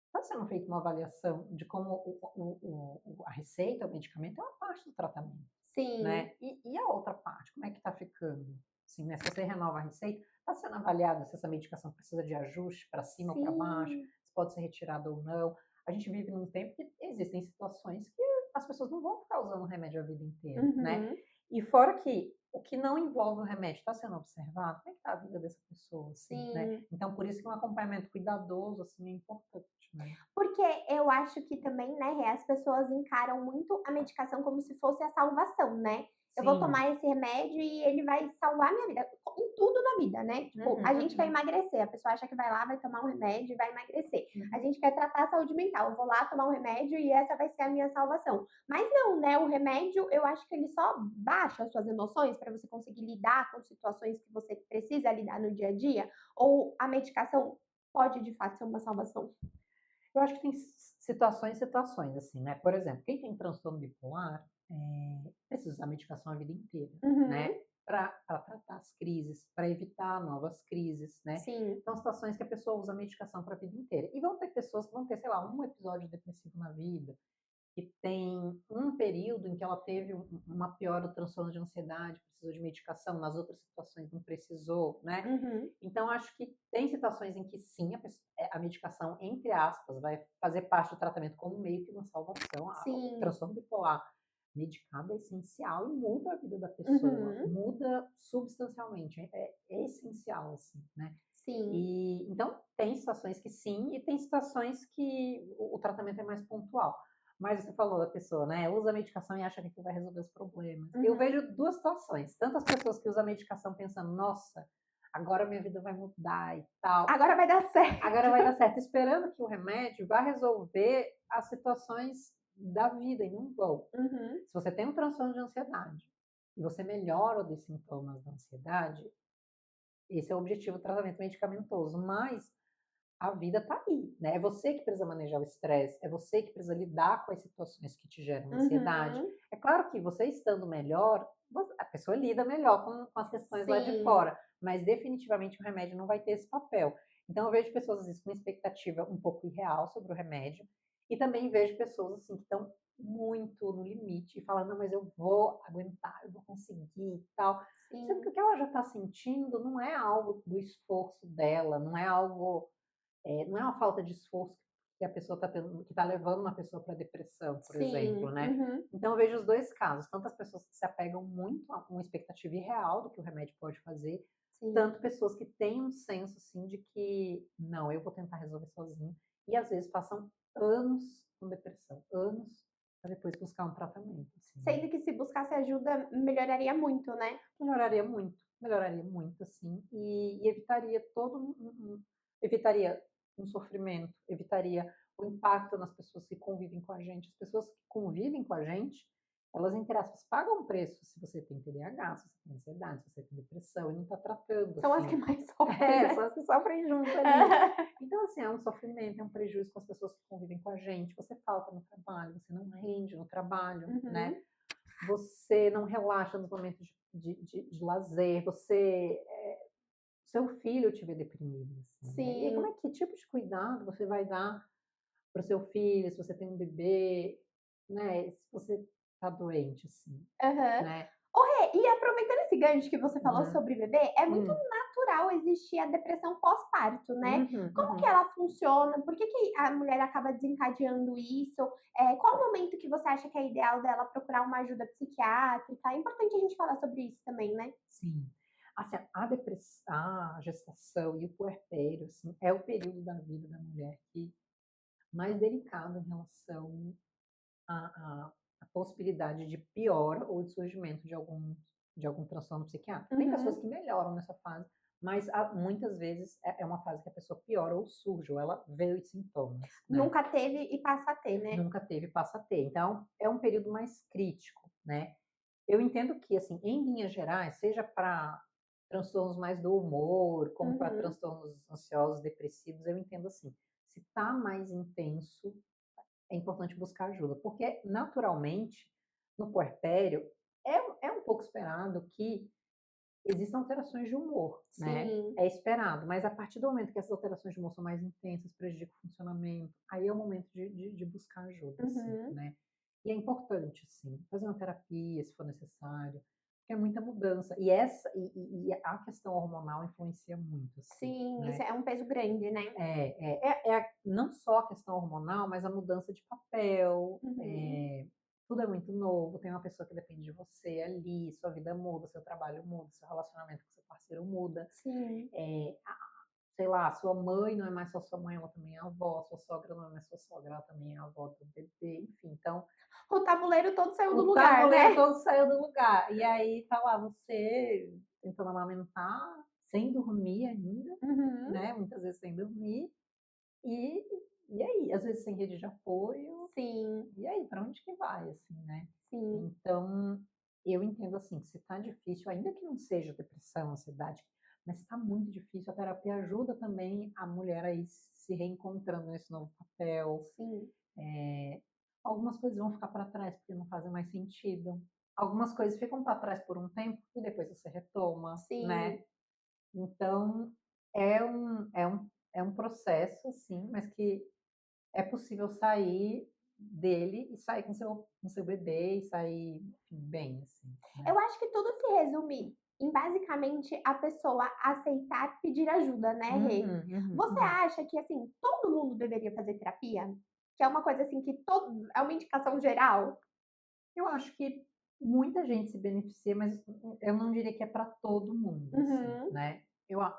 está sendo feita uma avaliação de como a receita, o medicamento é uma parte do tratamento, sim, né? E a outra parte, como é que está ficando? Assim, né? Se você renova a receita, está sendo avaliado se essa medicação precisa de ajuste para cima ou para baixo, sim, se pode ser retirada ou não. A gente vive num tempo que existem situações que as pessoas não vão ficar usando o remédio a vida inteira, né? uhum, E fora que o que não envolve o remédio está sendo observado, como é que está a vida dessa pessoa, assim, né? sim. Então, por isso que um acompanhamento cuidadoso, assim, é importante, né? Porque eu acho que também, né, Rê, as pessoas encaram muito a medicação como se fosse a salvação, né? eu vou Sim. tomar esse remédio e ele vai salvar minha vida. Em tudo na vida, né? Tipo, Uhum, a gente quer uhum, emagrecer, a pessoa acha que vai lá, vai tomar um remédio e vai emagrecer. A uhum. gente quer tratar a saúde mental, eu vou lá tomar um remédio e essa vai ser a minha salvação. Mas não, né? O remédio, eu acho que ele só baixa as suas emoções para você conseguir lidar com situações que você precisa lidar no dia a dia, ou a medicação pode de fato ser uma salvação. Eu acho que tem situações e situações, assim, né? Por exemplo, quem tem transtorno bipolar precisa usar medicação a vida inteira, Uhum, né? Para tratar as crises, para evitar novas crises, né? sim. Então, situações que a pessoa usa medicação para a vida inteira. E vão ter pessoas que vão ter, sei lá, um episódio depressivo na vida, que tem um período em que ela teve uma piora do transtorno de ansiedade, precisou de medicação, nas outras situações não precisou, né? Uhum, Então, acho que tem situações em que sim, a medicação, entre aspas, vai fazer parte do tratamento como meio que uma salvação. O sim. transtorno bipolar medicado é essencial e muda a vida da pessoa, Uhum, muda substancialmente, é essencial, assim, né? sim. E então tem situações que sim, e tem situações que o tratamento é mais pontual. Mas você falou da pessoa, né? Usa a medicação e acha que aquilo vai resolver os problemas. Eu Uhum. vejo duas situações. Tantas pessoas que usam a medicação pensando, nossa, agora minha vida vai mudar e tal. Agora vai dar Agora certo. vai dar certo, esperando que o remédio vá resolver as situações da vida e não vão. Uhum, Se você tem um transtorno de ansiedade e você melhora dos sintomas da ansiedade, esse é o objetivo do tratamento medicamentoso. Mas a vida está aí, né? É você que precisa manejar o estresse, é você que precisa lidar com as situações que te geram ansiedade. uhum. É claro que você estando melhor, a pessoa lida melhor com as questões lá de Sim, fora, mas definitivamente o remédio não vai ter esse papel. Então eu vejo pessoas às vezes com expectativa um pouco irreal sobre o remédio e também vejo pessoas assim que estão muito no limite e falando, não, mas eu vou aguentar, eu vou conseguir e tal. Sendo que sim. o que ela já está sentindo não é algo do esforço dela, não é algo não é uma falta de esforço que a pessoa está tendo, que está levando uma pessoa para depressão, por exemplo, Sim, né? uhum, Então eu vejo os dois casos, tanto as pessoas que se apegam muito a uma expectativa irreal do que o remédio pode fazer, sim. tanto pessoas que têm um senso assim de que não, eu vou tentar resolver sozinho e às vezes passam anos com depressão, anos para depois buscar um tratamento, assim, né? Sendo que se buscasse ajuda, melhoraria muito, né? Melhoraria muito, assim, e evitaria evitaria um sofrimento, evitaria o impacto nas pessoas que convivem com a gente. As pessoas que convivem com a gente, elas, entre aspas, pagam um preço se você tem TDAH, se você tem ansiedade, se você tem depressão, e não está tratando, São as que assim. mais sofrem, São né? as que sofrem junto ali. Então, assim, é um sofrimento, é um prejuízo com as pessoas que convivem com a gente. Você falta no trabalho, você não rende no trabalho, né? Uhum, Você não relaxa nos momentos de lazer, seu filho te vê deprimido, assim, né? E aí, como sim. é que tipo de cuidado você vai dar para o seu filho, se você tem um bebê, né? Se você está doente, assim, Aham. né? Ô, Rê, e aproveitando esse gancho que você falou Uhum. sobre bebê, é muito Hum. natural existir a depressão pós-parto, né? Uhum, Como que uhum. ela funciona? Por que que a mulher acaba desencadeando isso? Qual o momento que você acha que é ideal dela procurar uma ajuda psiquiátrica? É importante a gente falar sobre isso também, né? Sim. Assim, a depressão, a gestação e o puerpério, assim, é o período da vida da mulher que mais delicado em relação a, a possibilidade de piora ou de surgimento de algum transtorno psiquiátrico. Tem pessoas Uhum. que melhoram nessa fase, mas muitas vezes é uma fase que a pessoa piora ou surge, ou ela vê os sintomas, né? Nunca teve e passa a ter, né? Nunca teve, passa a ter. Então, é um período mais crítico, né? Eu entendo que, assim, em linhas gerais, seja para transtornos mais do humor, como para Uhum. transtornos ansiosos, depressivos, eu entendo assim, se está mais intenso, é importante buscar ajuda, porque naturalmente, no puerpério, é um pouco esperado que existam alterações de humor, né? Sim. É esperado, mas a partir do momento que essas alterações de humor são mais intensas, prejudicam o funcionamento, aí é o momento de buscar ajuda, assim, Uhum. né? E é importante, sim, fazer uma terapia, se for necessário, porque é muita mudança. E a questão hormonal influencia muito, assim, Sim, isso né? é um peso grande, né? Não só a questão hormonal, mas a mudança de papel. Uhum. Tudo é muito novo, tem uma pessoa que depende de você ali, sua vida muda, seu trabalho muda, seu relacionamento com seu parceiro muda. Sim. sei lá, sua mãe não é mais só sua mãe, ela também é avó, sua sogra não é mais sua sogra, ela também é avó do bebê, enfim. Então, O tabuleiro todo saiu do o lugar, tabuleiro né? todo saiu do lugar. E aí tá lá você tentando amamentar, sem dormir ainda, Uhum, né? Muitas vezes sem dormir. E, e aí? Às vezes sem rede de apoio. sim, E aí, para onde que vai, assim, né? sim. Então, eu entendo assim, que se tá difícil, ainda que não seja depressão, ansiedade, mas está muito difícil, a terapia ajuda também a mulher aí se reencontrando nesse novo papel. Sim, Algumas coisas vão ficar para trás porque não fazem mais sentido. Algumas coisas ficam para trás por um tempo e depois você retoma, sim. né? Então, é um processo, sim, mas que é possível sair dele e sair com seu bebê e sair, enfim, bem, assim, né? Eu acho que tudo se resume em basicamente a pessoa aceitar pedir ajuda, né, Rê? Uhum, uhum, Você uhum. acha que, assim, todo mundo deveria fazer terapia? Que é uma coisa, assim, que todo é uma indicação geral? Eu acho que muita gente se beneficia, mas eu não diria que é para todo mundo, assim, Uhum, né?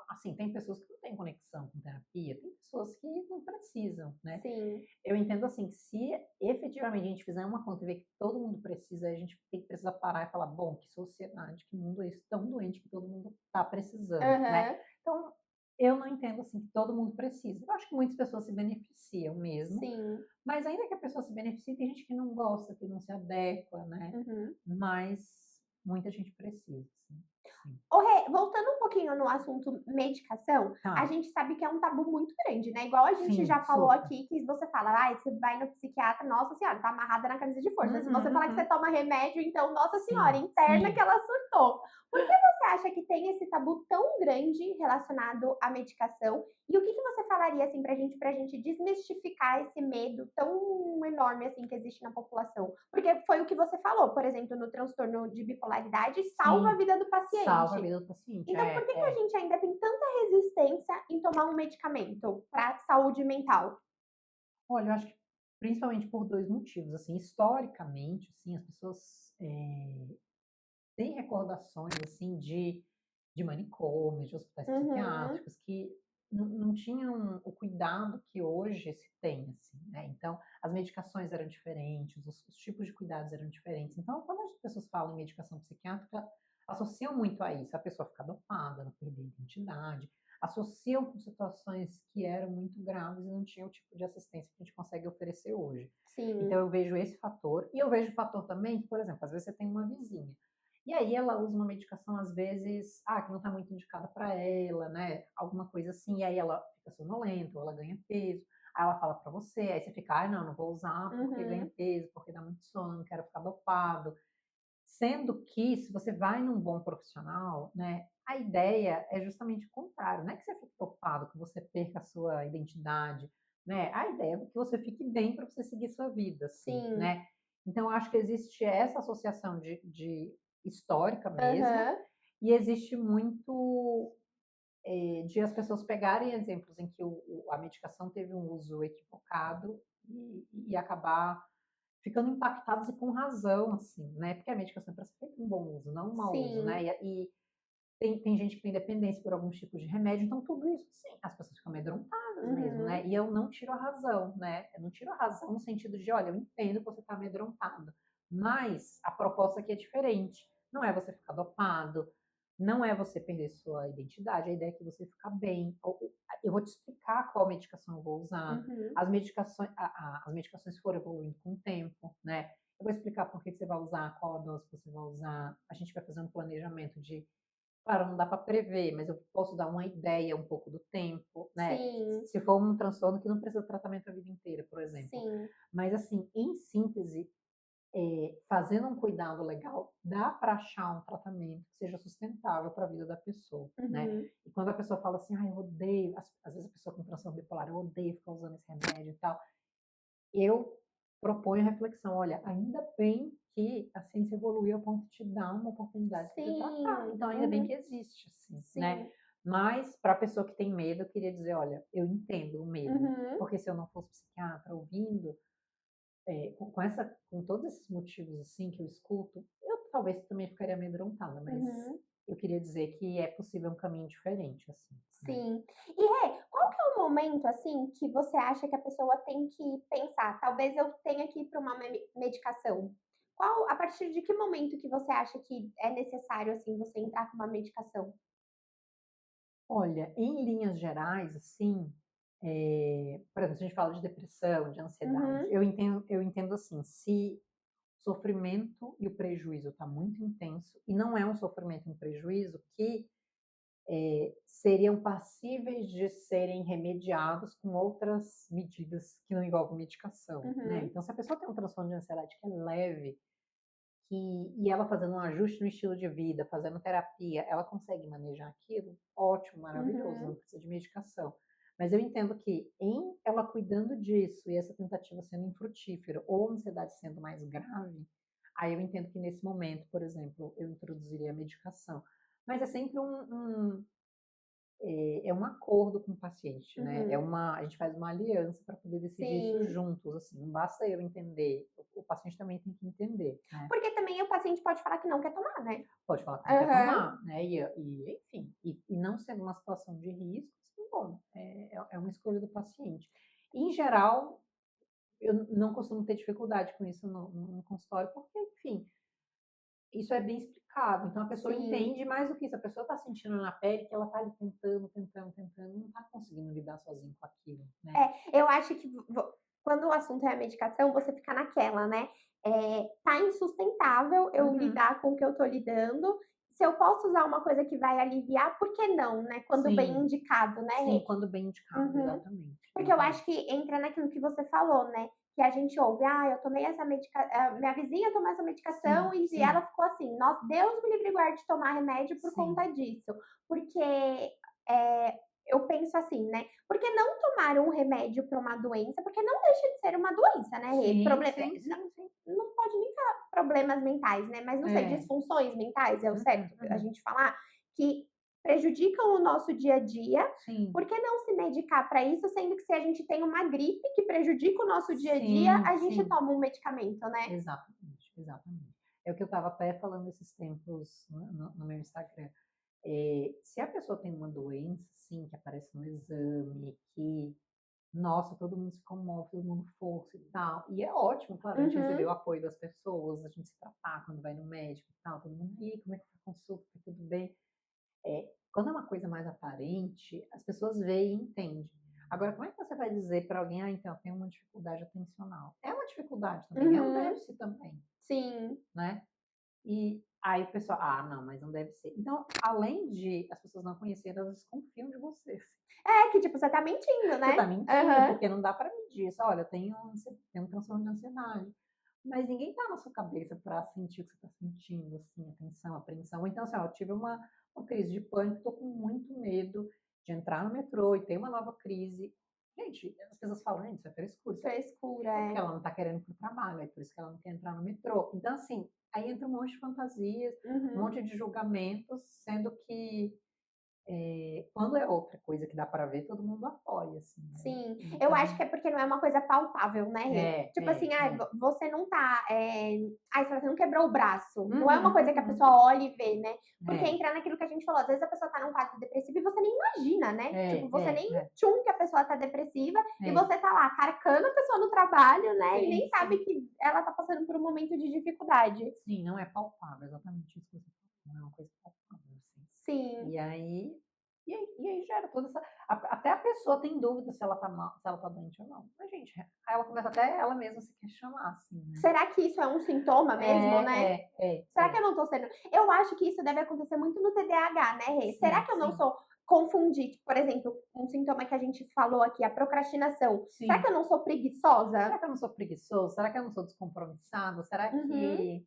Assim, tem pessoas que não têm conexão com terapia, tem pessoas que não precisam, né? sim. Eu entendo assim, que se efetivamente a gente fizer uma conta e ver que todo mundo precisa, a gente tem que precisar parar e falar, bom, que sociedade, que mundo é esse tão doente que todo mundo está precisando, né? Aham, Então, eu não entendo assim que todo mundo precisa. Eu acho que muitas pessoas se beneficiam mesmo, sim. mas ainda que a pessoa se beneficie, tem gente que não gosta, que não se adequa, né? Uhum. Mas muita gente precisa, sim. Sim. Ô, Rê, voltando um pouquinho no assunto medicação, a Tá. gente sabe que é um tabu muito grande, né? Igual a gente Sim, já falou super. aqui, que você fala, ai, você vai no psiquiatra, nossa senhora, tá amarrada na camisa de força. Se Uhum, você falar que você uhum. toma remédio, então, nossa senhora, Sim, interna que sim. ela surtou. Por que você acha que tem esse tabu tão grande relacionado à medicação? E o que que você falaria, assim, pra gente desmistificar esse medo tão enorme, assim, que existe na população? Porque foi o que você falou, por exemplo, no transtorno de bipolaridade, salva a Sim. vida do Salva a paciente. vida do paciente. Então, por que que a É. gente ainda tem tanta resistência em tomar um medicamento para saúde mental? Olha, eu acho que principalmente por 2 motivos, assim, historicamente, assim, as pessoas, têm recordações, assim, de manicômios, de hospitais Uhum, psiquiátricos que não tinham o cuidado que hoje se tem, assim, né. Então, as medicações eram diferentes, os tipos de cuidados eram diferentes. Então, quando as pessoas falam em medicação psiquiátrica, associam muito a isso, a pessoa ficar dopada, não perder a identidade, associam com situações que eram muito graves e não tinham o tipo de assistência que a gente consegue oferecer hoje. Então sim. eu vejo esse fator, e eu vejo o fator também que, por exemplo, às vezes você tem uma vizinha, e aí ela usa uma medicação, às vezes, que não está muito indicada para ela, né? Alguma coisa assim, e aí ela fica sonolenta, ou ela ganha peso. Aí ela fala para você, aí você fica, não, não vou usar porque ganha Uhum, peso, porque dá muito sono, não quero ficar dopado. Sendo que, se você vai num bom profissional, né, a ideia é justamente o contrário. Não é que você fique dopado, que você perca a sua identidade, né? A ideia é que você fique bem para você seguir sua vida, assim, sim. né? Então, eu acho que existe essa associação de histórica mesmo, Aham, e existe muito de as pessoas pegarem exemplos em que a medicação teve um uso equivocado e acabar ficando impactados e com razão, assim, né? Porque a medicação é para ser feita um bom uso, não um mau uso, sim. né? E tem gente que tem dependência por alguns tipos de remédio, então tudo isso, sim, as pessoas ficam amedrontadas mesmo, Uhum, né? E eu não tiro a razão, né? Eu não tiro a razão no sentido de, olha, eu entendo que você está amedrontado, mas a proposta aqui é diferente. Não é você ficar dopado, não é você perder sua identidade, a ideia é que você ficar bem. Eu vou te explicar qual medicação eu vou usar. uhum, As medicações foram evoluindo com o tempo, né? Eu vou explicar por que você vai usar, qual a dose que você vai usar. A gente vai fazer um planejamento de. Claro, não dá para prever, mas eu posso dar uma ideia um pouco do tempo, né? sim, Se for um transtorno que não precisa de tratamento a vida inteira, por exemplo. sim. Mas, assim, em síntese, fazendo um cuidado legal, dá para achar um tratamento que seja sustentável para a vida da pessoa, né? Uhum, E quando a pessoa fala assim, eu odeio, às vezes a pessoa com transtorno bipolar, eu odeio ficar usando esse remédio e tal, eu proponho reflexão, olha, ainda bem que a ciência evoluiu a ponto de te dar uma oportunidade de você tratar, sim. então ainda bem Uhum, que existe, assim, né? sim. Mas para a pessoa que tem medo, eu queria dizer, olha, eu entendo o medo, Uhum, porque se eu não fosse psiquiatra ouvindo, com todos esses motivos assim que eu escuto, eu talvez também ficaria amedrontada, mas uhum. eu queria dizer que é possível um caminho diferente, assim, né. Sim. E qual que é o momento, assim, que você acha que a pessoa tem que pensar: "Talvez eu tenha que ir para uma medicação"? A partir de que momento que você acha que é necessário, assim, você entrar com uma medicação? Olha, em linhas gerais, assim, por exemplo, se a gente fala de depressão, de ansiedade, Uhum, eu entendo assim, se o sofrimento e o prejuízo está muito intenso, e não é um sofrimento e um prejuízo que seriam passíveis de serem remediados com outras medidas que não envolvem medicação, né. uhum, Então, se a pessoa tem um transtorno de ansiedade que é leve, e ela fazendo um ajuste no estilo de vida, fazendo terapia, ela consegue manejar aquilo, ótimo, maravilhoso, não uhum. precisa de medicação. Mas eu entendo que em ela cuidando disso e essa tentativa sendo infrutífera ou a ansiedade sendo mais grave, aí eu entendo que nesse momento, por exemplo, eu introduziria a medicação. Mas é sempre é um acordo com o paciente, né, Uhum. a gente faz uma aliança para poder decidir isso Sim. juntos, assim, não basta eu entender, o paciente também tem que entender, né. Porque também o paciente pode falar que não quer tomar, né. Pode falar que não quer Aham. tomar, né, enfim, e não sendo uma situação de risco, assim, bom, é uma escolha do paciente. Em geral, eu não costumo ter dificuldade com isso no consultório, porque, enfim, isso é bem explicado, então a pessoa Sim. entende mais do que isso, a pessoa está sentindo na pele que ela está ali tentando, tentando, tentando, não está conseguindo lidar sozinho com aquilo, né. Eu acho que quando o assunto é a medicação, você fica naquela, né, tá insustentável eu Uhum. lidar com o que eu tô lidando, se eu posso usar uma coisa que vai aliviar, por que não, né, quando bem Sim, indicado, né, sim, Rê? quando bem indicado, Uhum. exatamente, Porque eu exatamente. acho que entra naquilo que você falou, né, que a gente ouve: "Ah, eu tomei essa minha vizinha tomou essa medicação Sim, e ela sim, ficou assim, nossa, Deus me livre e guarde de tomar remédio por sim. conta disso". Porque, eu penso assim, né, por que não tomar um remédio para uma doença? Porque não deixa de ser uma doença, né, Rê? Sim, sim, sim, sim. Não pode nem falar problemas mentais, né, mas não sei, É. disfunções mentais é o Uhum, certo a uhum. gente falar? Que prejudicam o nosso dia a dia, Sim, por que não se medicar para isso, sendo que se a gente tem uma gripe que prejudica o nosso dia a dia, sim, a gente sim. toma um medicamento, né? Exatamente, exatamente. É o que eu estava até falando esses tempos no meu Instagram. Se a pessoa tem uma doença, sim, que aparece no exame, que, nossa, todo mundo se comove, todo mundo força e tal. E é ótimo, claro, a gente receber Uhum, o apoio das pessoas, a gente se tratar quando vai no médico e tal, todo mundo, e como é que foi a consulta, tá tudo bem? Quando é uma coisa mais aparente, as pessoas veem e entendem. Agora, como é que você vai dizer para alguém, ah, então, eu tenho uma dificuldade atencional? É uma dificuldade também, é um uhum, déficit também, sim. né? E aí o pessoal, ah, não, mas não deve ser. Então, além de as pessoas não conhecerem, elas desconfiam de você. É, que tipo, você tá mentindo, Você está né? mentindo, Aham, porque não dá para medir isso. Olha, eu tenho um transtorno de ansiedade. Mas ninguém está na sua cabeça para sentir o que você está sentindo, assim, atenção, apreensão. Então, assim, ó, eu tive uma crise de pânico, estou com muito medo de entrar no metrô e ter uma nova crise. Gente, as pessoas falam, gente, isso é frescura. frescura, É porque é. ela não está querendo ir para o trabalho, é por isso que ela não quer entrar no metrô. Então, assim, aí entra um monte de fantasias, um Uhum. monte de julgamentos, sendo que quando é outra coisa que dá para ver, todo mundo apoia, assim, né? Sim, eu acho Então, que é porque não é uma coisa palpável, né, Rê? é, Tipo é, assim, ai, é. você não tá, ai, você não quebrou o braço, não é uma Uhum, coisa que a uhum. pessoa olha e vê, né? Porque É, entra naquilo que a gente falou, às vezes a pessoa tá num quadro depressivo e você nem imagina, né? Tipo, é, você é, nem é, tchum que a pessoa tá depressiva e é. você tá lá carcando a pessoa no trabalho, né, e Sim, nem sabe sim. que ela tá passando por um momento de dificuldade. Sim, não é palpável, exatamente isso que você falou, não é uma coisa palpável, assim. Sim. E aí e aí gera toda essa até a pessoa tem dúvida se ela tá mal, se ela tá doente ou não. Mas, gente, aí ela começa até ela mesma a se questionar, assim, né. Será que isso é um sintoma mesmo, É, né? é, é, Será que é. eu não tô sendo eu acho que isso deve acontecer muito no TDAH, né, Rê? Será Sim, que eu não sim, sou confundir, tipo, por exemplo, um sintoma que a gente falou aqui, a procrastinação. Será que sim. eu não sou preguiçosa? Será que eu não sou preguiçoso? Será que eu não sou descompromissado? Será Uhum. que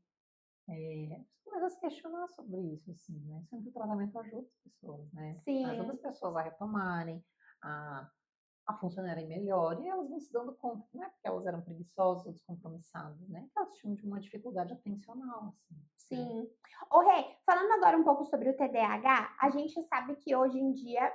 você começa a se questionar sobre isso, assim, né, sendo que o tratamento ajuda as pessoas, né, ajuda as Sim, pessoas a retomarem, a funcionarem melhor e elas vão se dando conta que não é porque elas eram preguiçosas ou descompromissadas, né, que elas tinham de uma dificuldade atencional, assim, né. sim. Ô Rê, falando agora um pouco sobre o TDAH, a gente sabe que hoje em dia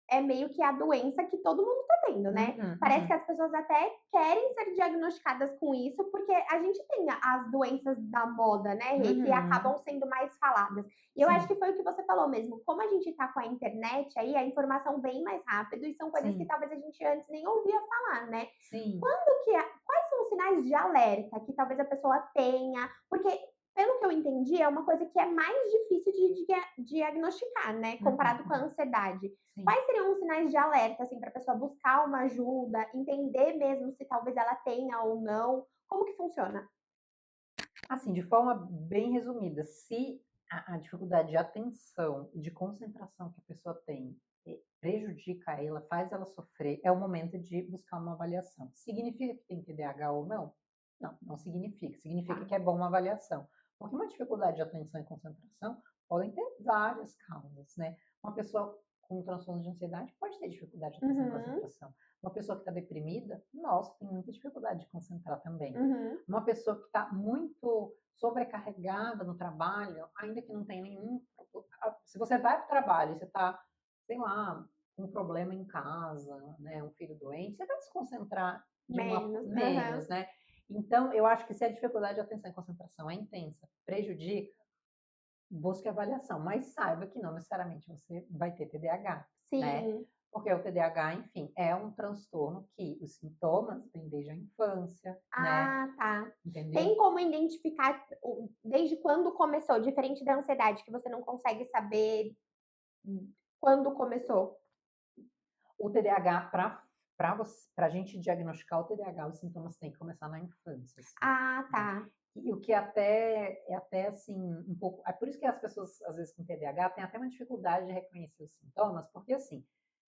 é meio que a doença que todo mundo tá tendo, né? Uhum, Parece uhum. que as pessoas até querem ser diagnosticadas com isso, porque a gente tem as doenças da moda, né, Rê, que Uhum. acabam sendo mais faladas. E eu acho Sim, que foi o que você falou mesmo. Como a gente tá com a internet aí, a informação vem mais rápido e são coisas que sim, talvez a gente antes nem ouvia falar, né? sim. Quais são os sinais de alerta que talvez a pessoa tenha? Porque, pelo que eu entendi, é uma coisa que é mais difícil de diagnosticar, né? Uhum, Comparado com a uhum. ansiedade. Sim. Quais seriam os sinais de alerta, assim, para a pessoa buscar uma ajuda, entender mesmo se talvez ela tenha ou não? Como que funciona? Assim, de forma bem resumida, se a dificuldade de atenção e de concentração que a pessoa tem prejudica ela, faz ela sofrer, é o momento de buscar uma avaliação. Significa que tem TDAH ou não? Não, não significa. Significa Tá. que é bom uma avaliação. Porque uma dificuldade de atenção e concentração podem ter várias causas, né? Uma pessoa com transtorno de ansiedade pode ter dificuldade de atenção e Uhum, concentração. Uma pessoa que está deprimida, nossa, tem muita dificuldade de concentrar também. uhum. Uma pessoa que está muito sobrecarregada no trabalho, ainda que não tenha nenhum. Se você vai para o trabalho e você está, sei lá, com um problema em casa, né, um filho doente, você vai se concentrar de uma Menos. Aham. menos, né? Então, eu acho que se a dificuldade de atenção e concentração é intensa, prejudica, busque avaliação, mas saiba que não necessariamente você vai ter TDAH, né? Sim. Porque o TDAH, enfim, é um transtorno que os sintomas vêm desde a infância, né? Ah, tá. Entendeu? Tem como identificar desde quando começou, diferente da ansiedade, que você não consegue saber quando começou? O TDAH, para a gente diagnosticar o TDAH, os sintomas têm que começar na infância, assim, Ah, né? tá. E o que é até assim, um pouco. É por isso que as pessoas, às vezes, com TDAH, têm até uma dificuldade de reconhecer os sintomas, porque assim,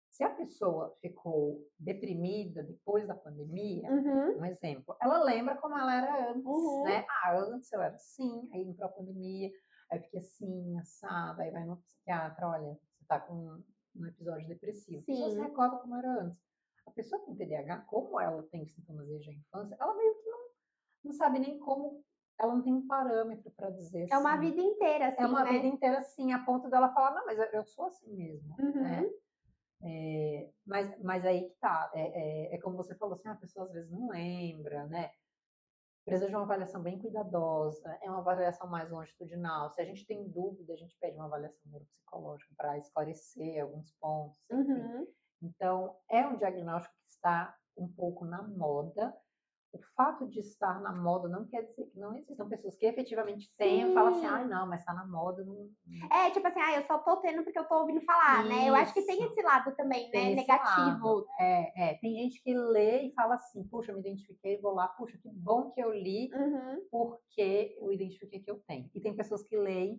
se a pessoa ficou deprimida depois da pandemia, Uhum, um exemplo, ela lembra como ela era antes, uhum. né? Ah, antes eu era assim, aí entrou a pandemia, aí eu fiquei assim, assada, aí vai no psiquiatra, olha, você tá com um episódio depressivo. A pessoa se Sim. recorda como era antes. A pessoa com TDAH, como ela tem sintomas desde a infância, ela meio que não sabe nem como, ela não tem um parâmetro para dizer É uma assim. vida inteira, É assim, uma vida né? inteira assim, a ponto dela falar, não, mas eu sou assim mesmo, Uhum. né? Mas aí que tá, é como você falou assim, a pessoa às vezes não lembra, né? Precisa de uma avaliação bem cuidadosa, é uma avaliação mais longitudinal. Se a gente tem dúvida, a gente pede uma avaliação neuropsicológica para esclarecer alguns pontos, enfim. Uhum. Então, é um diagnóstico que está um pouco na moda. O fato de estar na moda não quer dizer que não existam pessoas que efetivamente têm e falam assim, ah, Sim. não, mas está na moda. É, tipo assim, eu só tô tendo porque eu tô ouvindo falar, né? Eu acho que tem Isso. esse lado também, né, Tem esse lado. negativo. Tem gente que lê e fala assim, puxa, eu me identifiquei, vou lá, puxa, que bom que eu li, Uhum. porque eu identifiquei que eu tenho. E tem pessoas que leem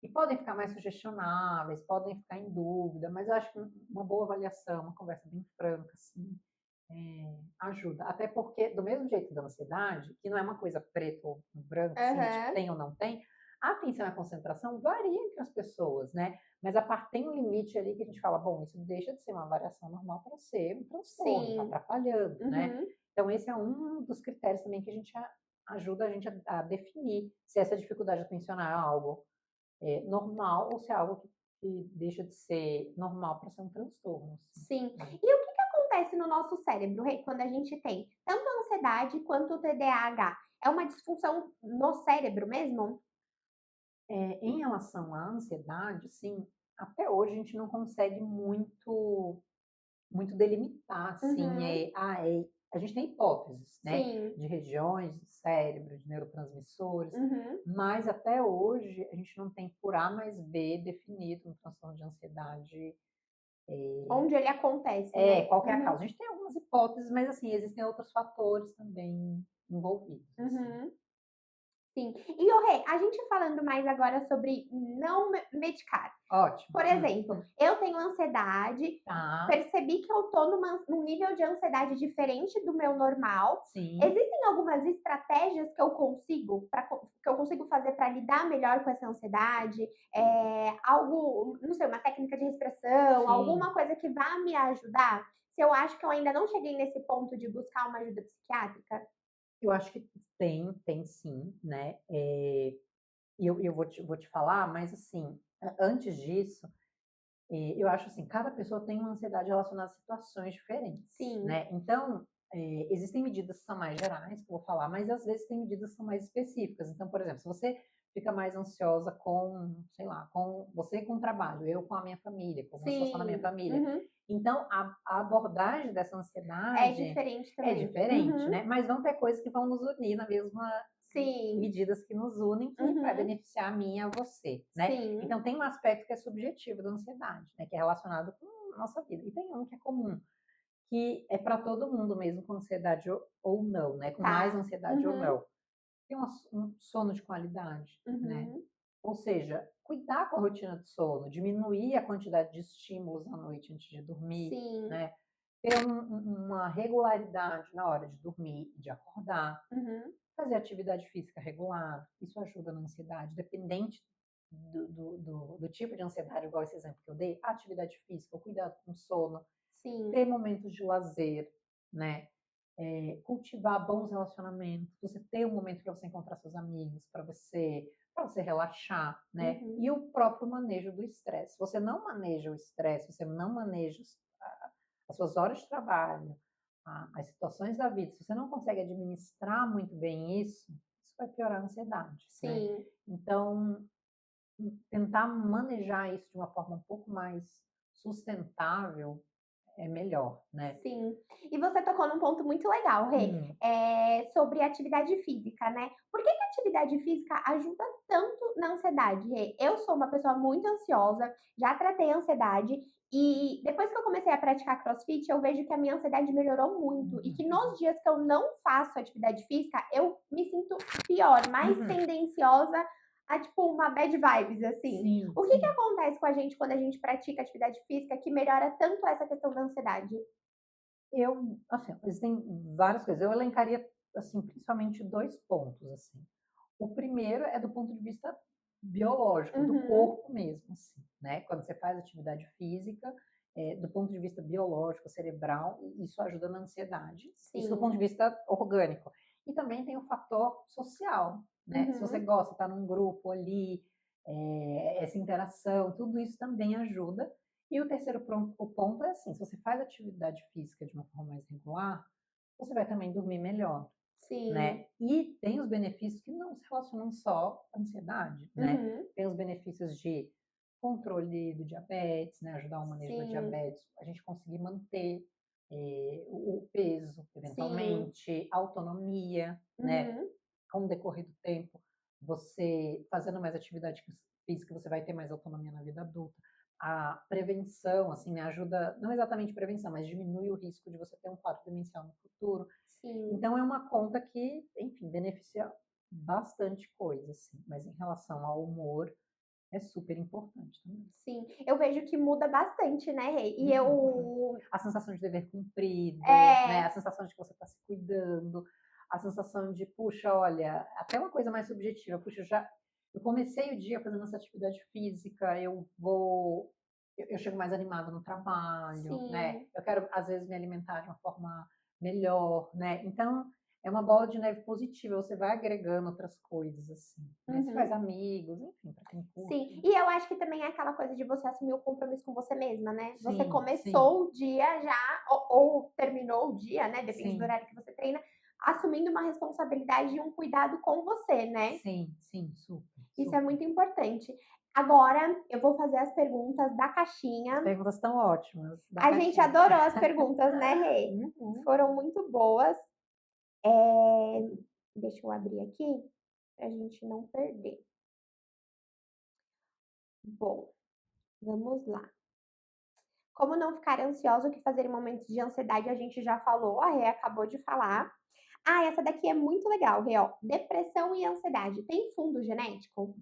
e podem ficar mais sugestionáveis, podem ficar em dúvida, mas eu acho que uma boa avaliação, uma conversa bem franca, assim, ajuda. Até porque, do mesmo jeito da ansiedade, que não é uma coisa preto ou branco, assim, tipo, Aham. tem ou não tem, a atenção e a concentração varia entre as pessoas, né? Mas a parte tem um limite ali que a gente fala, bom, isso deixa de ser uma variação normal para ser um transtorno, está Sim. atrapalhando, né? Uhum. Então, esse é um dos critérios também que a gente ajuda a gente a definir se essa dificuldade atencional é algo normal ou se é algo que deixa de ser normal para ser um transtorno, assim, Sim. né? E o que que acontece no nosso cérebro, Rê, quando a gente tem tanto a ansiedade quanto o TDAH? É uma disfunção no cérebro mesmo? Em relação à ansiedade, sim, até hoje a gente não consegue muito delimitar, assim, Uhum. a gente tem hipóteses, né, Sim. de regiões do cérebro, de neurotransmissores, Uhum. mas até hoje a gente não tem por A mais B definido um transtorno de ansiedade, Onde ele acontece, né? qual que é a Uhum. causa. A gente tem algumas hipóteses, mas assim, existem outros fatores também envolvidos, assim. Uhum. Sim. E, ô Rê, a gente falando mais agora sobre não medicar. Ótimo. Por exemplo, eu tenho ansiedade, Tá, percebi que eu tô num nível de ansiedade diferente do meu normal. sim. Existem algumas estratégias que eu consigo, que eu consigo fazer para lidar melhor com essa ansiedade? Algo, não sei, uma técnica de respiração, Sim, alguma coisa que vá me ajudar? Se eu acho que eu ainda não cheguei nesse ponto de buscar uma ajuda psiquiátrica? eu acho que tem sim, né? E eu vou te falar, mas assim, antes disso, Eu acho assim, cada pessoa tem uma ansiedade relacionada a situações diferentes, Sim. né? Então, existem medidas que são mais gerais, que eu vou falar, mas às vezes tem medidas que são mais específicas. Então, por exemplo, se você fica mais ansiosa com, sei lá, com você com o trabalho, eu com a minha família, com uma situação na minha Sim. família. Uhum. Então, a abordagem dessa É ansiedade diferente é também. diferente, Uhum. né? Mas vão ter coisas que vão nos unir na mesma Sim. medidas que nos unem, que vai Uhum. beneficiar a mim e a você, né? Sim. Então, tem um aspecto que é subjetivo da ansiedade, né? Que é relacionado com a nossa vida. E tem um que é comum, que é para todo mundo mesmo, com ansiedade ou não, né? Com mais Tá. ansiedade ou Uhum. não. Tem um sono de qualidade, né? Uhum. Ou seja, cuidar com a rotina de sono, diminuir a quantidade de estímulos à noite antes de dormir, Sim. né? Ter uma regularidade na hora de dormir e de acordar, Uhum. fazer atividade física regular, isso ajuda na ansiedade, dependente do tipo de ansiedade, igual esse exemplo que eu dei, a atividade física, o cuidado com o sono, Sim. ter momentos de lazer, né? Cultivar bons relacionamentos, você ter um momento para você encontrar seus amigos, para você relaxar, né? Uhum. E o próprio manejo do estresse. Você não maneja o estresse, você não maneja as suas horas de trabalho, as situações da vida. Se você não consegue administrar muito bem isso vai piorar a ansiedade, né? Sim. Então, tentar manejar isso de uma forma um pouco mais sustentável é melhor, né? Sim. E você tocou num ponto muito legal, Rê, Hum, sobre atividade física, né? Por que que a atividade física ajuda tanto na ansiedade, Rê? Eu sou uma pessoa muito ansiosa, já tratei a ansiedade e depois que eu comecei a praticar CrossFit, eu vejo que a minha ansiedade melhorou muito e que nos dias que eu não faço atividade física, eu me sinto pior, mais uhum. tendenciosa a tipo uma bad vibes assim. Sim, O que que sim. acontece com a gente quando a gente pratica atividade física que melhora tanto essa questão da ansiedade? Assim, existem várias coisas. Eu elencaria, assim, principalmente dois pontos, assim. O primeiro é do ponto de vista biológico, do Uhum. corpo mesmo, assim, né? Quando você faz atividade física, do ponto de vista biológico, cerebral, isso ajuda na ansiedade. Isso do ponto Sim. de vista orgânico. E também tem o fator social, né? Se você Uhum. gosta, tá num grupo ali, essa interação, tudo isso também ajuda. E o terceiro o ponto é assim, se você faz atividade física de uma forma mais regular, você vai também dormir melhor, Sim. né? E tem os benefícios que não se relacionam só à ansiedade, né? Uhum. Tem os benefícios de controle do diabetes, né? Ajudar o manejo do Sim. diabetes, a gente conseguir manter o peso, Sim. eventualmente, autonomia, né? Uhum. Com o decorrer do tempo, você fazendo mais atividade física, você vai ter mais autonomia na vida adulta. A prevenção, assim, né, ajuda, não exatamente prevenção, mas diminui o risco de você ter um quadro demencial no futuro. Sim. Então, é uma conta que, enfim, beneficia bastante coisa, assim. Mas em relação ao humor, é super importante também. Sim. Eu vejo que muda bastante, né, Rê? E Uhum. eu A sensação de dever cumprido, né? A é, sensação de que você está se cuidando, a sensação de, puxa, olha, até uma coisa mais subjetiva, puxa, eu comecei o dia fazendo essa atividade física, eu chego mais animada no trabalho, né? sim. Eu quero, às vezes, me alimentar de uma forma melhor, né? Então, é uma bola de neve positiva, você vai agregando outras coisas, assim, né? Você faz Uhum. amigos, enfim, para quem Sim, curte. e eu acho que também é aquela coisa de você assumir o compromisso com você mesma, né? Você Sim, sim, começou o dia já, ou terminou o dia, né? Depende do sim. horário que você treina, assumindo uma responsabilidade e um cuidado com você, né? Sim, sim, super, Isso é super. muito importante. Agora eu vou fazer as perguntas da As caixinha. perguntas estão ótimas, da A gente caixinha. adorou as perguntas, né, Rê? Uhum. Foram muito boas. Deixa eu abrir aqui para a gente não perder. Bom, vamos lá. Como não ficar ansiosa, o que fazer em momentos de ansiedade, a gente já falou, a Rê acabou de falar. Ah, essa daqui é muito legal, Rê, ó. Depressão e ansiedade, tem fundo genético?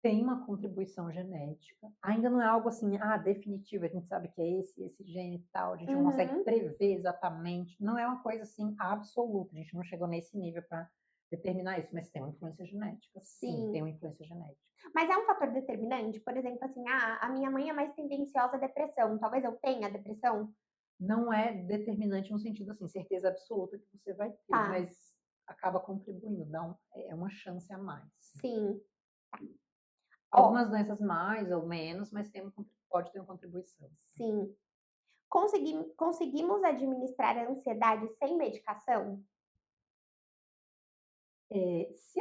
Tem uma contribuição genética. Ainda não é algo assim, definitivo, a gente sabe que é esse gene e tal, a gente não consegue Uhum. prever exatamente. Não é uma coisa assim absoluta, a gente não chegou nesse nível para determinar isso, mas tem uma influência genética. Sim, tem Sim. uma influência genética. Mas é um fator determinante? Por exemplo, assim, a minha mãe é mais tendenciosa à depressão, talvez eu tenha depressão? Não é determinante no sentido assim, certeza absoluta que você vai ter, Tá, mas acaba contribuindo, é uma chance a mais. sim. Ó, Algumas doenças mais ou menos, mas pode ter uma contribuição. sim. Conseguimos administrar a ansiedade sem medicação? Se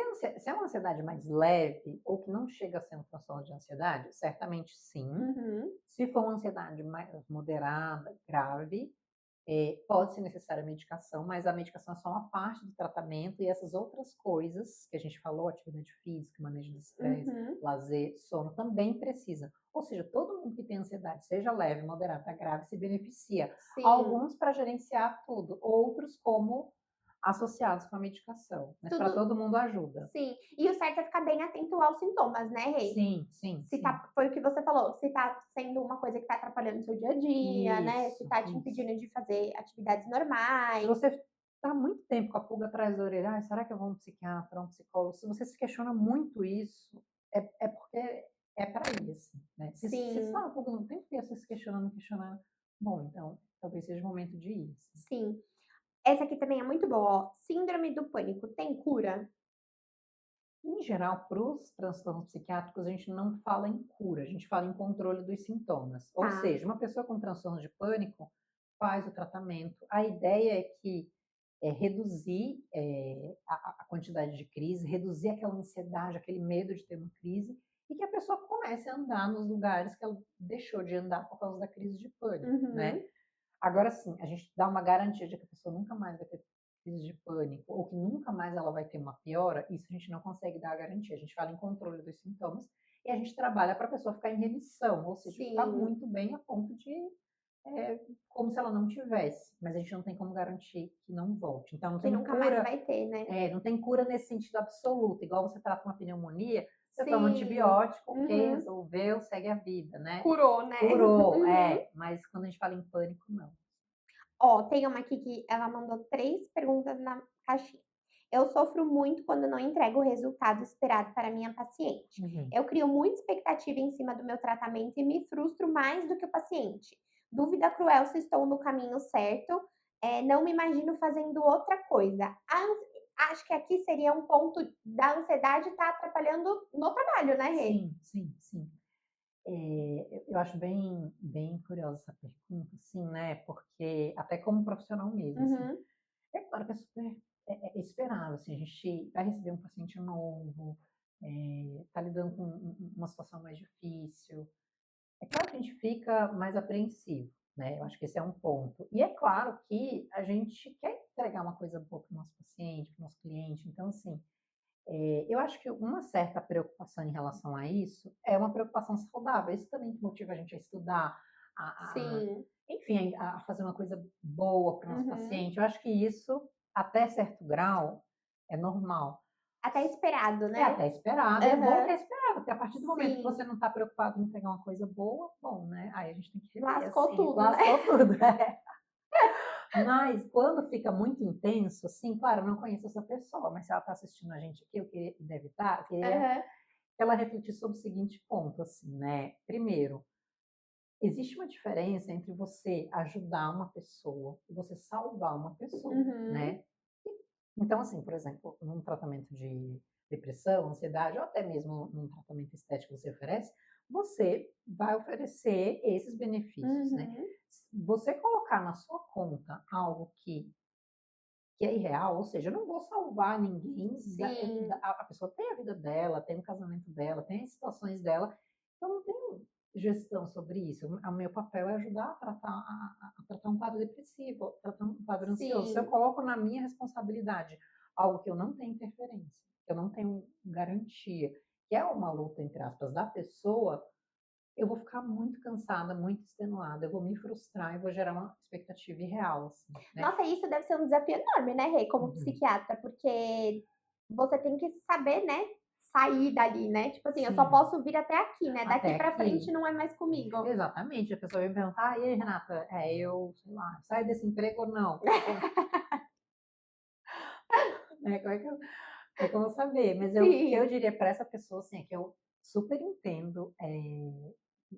é uma ansiedade mais leve ou que não chega a ser um transtorno de ansiedade, certamente sim. Uhum. Se for uma ansiedade mais moderada, grave, pode ser necessária a medicação, mas a medicação é só uma parte do tratamento e essas outras coisas que a gente falou, atividade física, manejo de estresse, Uhum. lazer, sono, também precisa. Ou seja, todo mundo que tem ansiedade, seja leve, moderada, grave, se beneficia. Sim. Alguns para gerenciar tudo, outros como associados com a medicação, mas para Tudo todo mundo ajuda. sim. E o certo é ficar bem atento aos sintomas, né, Rê? Sim, sim, Se sim. tá, foi o que você falou, se tá sendo uma coisa que tá atrapalhando o seu dia a dia, né? Se Isso, tá te isso. impedindo de fazer atividades Se normais. você está muito tempo com a pulga atrás da orelha, "Ai, será que eu vou a um psiquiatra, a um psicólogo?" Se você se questiona muito isso, é porque é para ir, assim, né? Se Sim, só a pulga não tem que você se questionando, bom, então talvez seja o momento de ir. Assim. sim. Essa aqui também é muito boa, ó. Síndrome do pânico tem cura? Em geral, para os transtornos psiquiátricos, a gente não fala em cura, a gente fala em controle dos sintomas. Ou Tá. seja, uma pessoa com transtorno de pânico faz o tratamento. A ideia é que reduzir a quantidade de crise, reduzir aquela ansiedade, aquele medo de ter uma crise, e que a pessoa comece a andar nos lugares que ela deixou de andar por causa da crise de pânico, né? Uhum. Agora sim, a gente dá uma garantia de que a pessoa nunca mais vai ter crise de pânico, ou que nunca mais ela vai ter uma piora, isso a gente não consegue dar a garantia. A gente fala em controle dos sintomas e a gente trabalha para a pessoa ficar em remissão, ou seja, ficar Sim. muito bem a ponto de como se ela não tivesse, mas a gente não tem como garantir que não volte. Então não Que tem nunca mais cura, vai ter, né? não tem cura nesse sentido absoluto, igual você trata uma pneumonia, você toma Sim. antibiótico, ok, Uhum. resolveu, segue a vida, né? Curou, né? Curou, Uhum. mas quando a gente fala em pânico, não. Ó, tem uma aqui que ela mandou 3 perguntas na caixinha. Eu sofro muito quando não entrego o resultado esperado para minha paciente. Uhum. Eu crio muita expectativa em cima do meu tratamento e me frustro mais do que o paciente. Dúvida cruel se estou no caminho certo, não me imagino fazendo outra coisa. Acho que aqui seria um ponto da ansiedade estar atrapalhando no trabalho, né, Rê? Sim, sim, sim. Eu acho bem curiosa essa pergunta, assim, né? Porque até como profissional mesmo, assim, Uhum. é claro que é super esperado, assim, a gente vai receber um paciente novo, tá lidando com uma situação mais difícil. É claro que a gente fica mais apreensivo, né? Eu acho que esse é um ponto. E é claro que a gente quer entregar uma coisa boa para o nosso paciente, para o nosso cliente. Então, assim, eu acho que uma certa preocupação em relação a isso é uma preocupação saudável. Isso também que motiva a gente a estudar, Sim. enfim, a fazer uma coisa boa para o nosso Uhum. paciente. Eu acho que isso, até certo grau, é normal. Até esperado, É né? até esperado, e é bom que Aham. é esperado, porque a partir do momento que você Sim. não está preocupado em entregar uma coisa boa, bom, né? Aí a gente tem que rever, Lascou assim, tudo, né? lascou tudo, né? Mas quando fica muito intenso, assim, claro, eu não conheço essa pessoa, mas se ela está assistindo a gente aqui, eu queria Aham. que ela refletisse sobre o seguinte ponto, assim, né? Primeiro, existe uma diferença entre você ajudar uma pessoa e você salvar uma pessoa, Uhum. né? Então, assim, por exemplo, num tratamento de depressão, ansiedade, ou até mesmo num tratamento estético que você oferece, você vai oferecer esses benefícios, né? Uhum. Você colocar na sua conta algo que é irreal, ou seja, eu não vou salvar ninguém, Sim. a pessoa tem a vida dela, tem o casamento dela, tem as situações dela, eu não tenho gestão sobre isso. O meu papel é ajudar a tratar um quadro depressivo, a tratar um quadro ansioso. Se eu Sim. coloco na minha responsabilidade algo que eu não tenho interferência, que eu não tenho garantia, que é uma luta, entre aspas, da pessoa, eu vou ficar muito cansada, muito extenuada, eu vou me frustrar e vou gerar uma expectativa irreal, assim, né? Nossa, isso deve ser um desafio enorme, né, Rê, como Uhum. psiquiatra, porque você tem que saber, né, sair dali, né? Tipo assim, eu só Sim, posso vir até aqui, né? Daqui até pra frente aqui. não é mais comigo. Exatamente. A pessoa vem me perguntar, e aí, Renata, eu, sei lá, saio desse emprego ou não? Né, como é que eu vou saber? Mas o que eu Sim. diria para essa pessoa, assim, é que eu super entendo,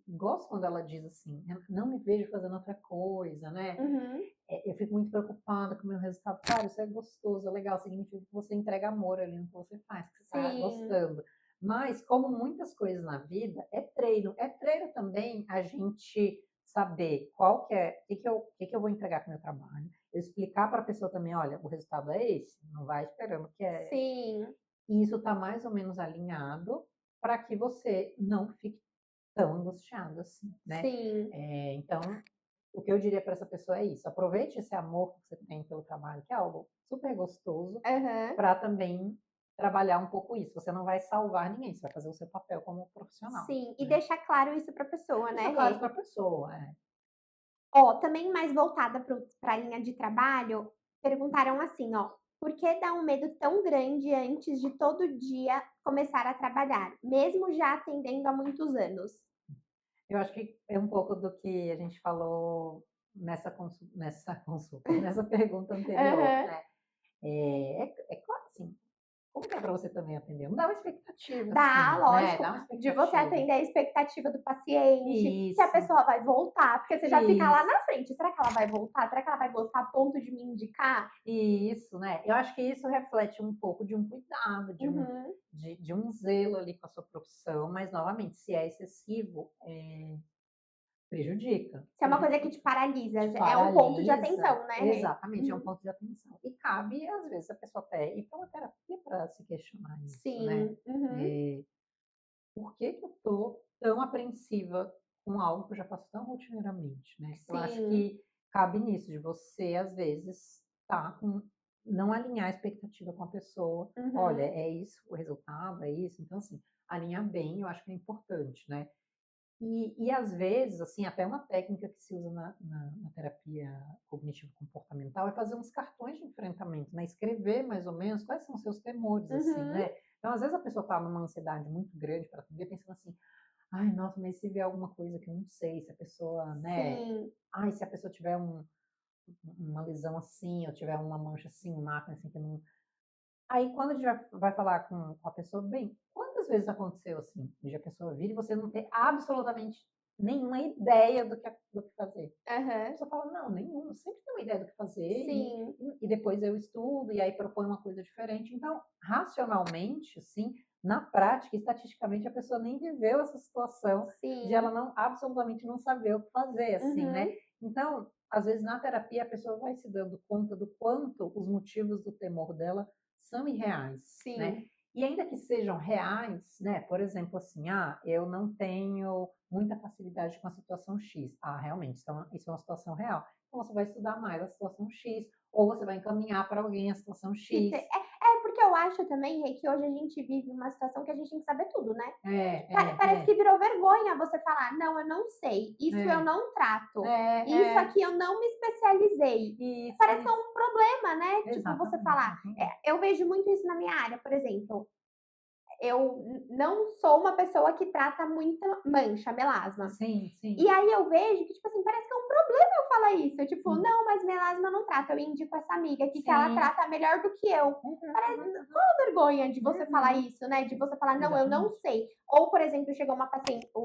gosto quando ela diz assim, eu não me vejo fazendo outra coisa, né? Uhum. Eu fico muito preocupada com o meu resultado. Claro, isso é gostoso, é legal, significa que você entrega amor ali no que você faz, que você está Sim. gostando. Mas, como muitas coisas na vida, é treino. É treino também a gente saber qual que é, o que eu vou entregar com o meu trabalho. Eu explicar para a pessoa também, olha, o resultado é esse, não vai esperando que é. Sim, E isso está mais ou menos alinhado para que você não fique tão angustiado assim, né? sim. Então, o que eu diria para essa pessoa é isso: aproveite esse amor que você tem pelo trabalho, que é algo super gostoso, Aham. para também trabalhar um pouco isso. Você não vai salvar ninguém, você vai fazer o seu papel como profissional, Sim, e né? deixar claro isso pra pessoa, né, Deixar claro isso Rê? para a pessoa, é. Ó, também mais voltada para a linha de trabalho, perguntaram assim, ó: "Por que dá um medo tão grande antes de todo dia começar a trabalhar, mesmo já atendendo há muitos anos?" Eu acho que é um pouco do que a gente falou nessa pergunta anterior, Aham. né? É claro, assim, como que é para você também atender? Não dá uma expectativa, Dá, assim, né? lógico, Dá uma de você expectativa. atender a expectativa do paciente, se a Isso, pessoa vai voltar, porque você já fica lá isso. na frente, será que ela vai voltar? Será que ela vai gostar a ponto de me indicar? Isso, né? Eu acho que isso reflete um pouco de um cuidado, Uhum. de um zelo ali com a sua profissão, mas novamente, se é excessivo, prejudica, Se é uma coisa que te paralisa, te é um ponto de paralisa, atenção, né, Rê? exatamente, é um Uhum. ponto de atenção. E cabe, às vezes, a pessoa até ir para uma terapia para se questionar isso, né? Sim, uhum. Eh, por que que eu tô tão apreensiva com algo que eu já faço tão rotineiramente, né? Eu acho Sim, que cabe nisso, de você, às vezes, tá com não alinhar a expectativa com a pessoa. Olha, uhum. é isso o resultado, é isso. Então, assim, alinhar bem, eu acho que é importante, né? E às vezes, assim, até uma técnica que se usa na terapia cognitivo-comportamental é fazer uns cartões de enfrentamento, né? Escrever mais ou menos quais são os seus temores, assim, Uhum. né? Então, às vezes a pessoa está numa ansiedade muito grande para atender, pensando assim, ai, nossa, mas se vier alguma coisa que eu não sei, se a pessoa, né? Sim, Ai, se a pessoa tiver uma lesão assim, ou tiver uma mancha assim, uma acne assim, que não. Aí, quando a gente vai falar com a pessoa, bem, quantas vezes aconteceu assim, de a pessoa vir e você não ter absolutamente nenhuma ideia do que fazer? A aham. pessoa fala, não, nenhuma, sempre tem uma ideia do que fazer, Sim, e depois eu estudo, e aí propõe uma coisa diferente. Então, racionalmente, assim, na prática, estatisticamente, a pessoa nem viveu essa situação de ela sim. não absolutamente não saber o que fazer, assim, né? Uhum. Então, às vezes, na terapia, a pessoa vai se dando conta do quanto os motivos do temor dela são irreais, né? Sim. E ainda que sejam reais, né? Por exemplo, assim, eu não tenho muita facilidade com a situação X. Ah, realmente, então, isso é uma situação real. Então, você vai estudar mais a situação X, ou você vai encaminhar para alguém a situação Que te X. porque eu acho também, Rê, que hoje a gente vive uma situação que a gente tem que saber tudo, né. Parece É, que virou vergonha você falar: "Não, eu não sei, isso eu é, não trato, isso é, aqui eu não me especializei". Parece que é isso, um problema, né, tipo, você exatamente, falar exatamente. eu vejo muito isso na minha área, por exemplo, eu não sou uma pessoa que trata muita mancha, melasma. Sim, E sim, aí eu vejo que, tipo assim, parece que é um problema eu falar isso. Eu, tipo, sim, não, mas melasma eu não trato. Eu indico essa amiga aqui que ela sim. trata melhor do que eu. Uhum, Parece, uhum, qual a vergonha de você falar uhum. isso, né? De você falar, não, eu não Exatamente. sei. Ou, por exemplo, chegou uma paciente com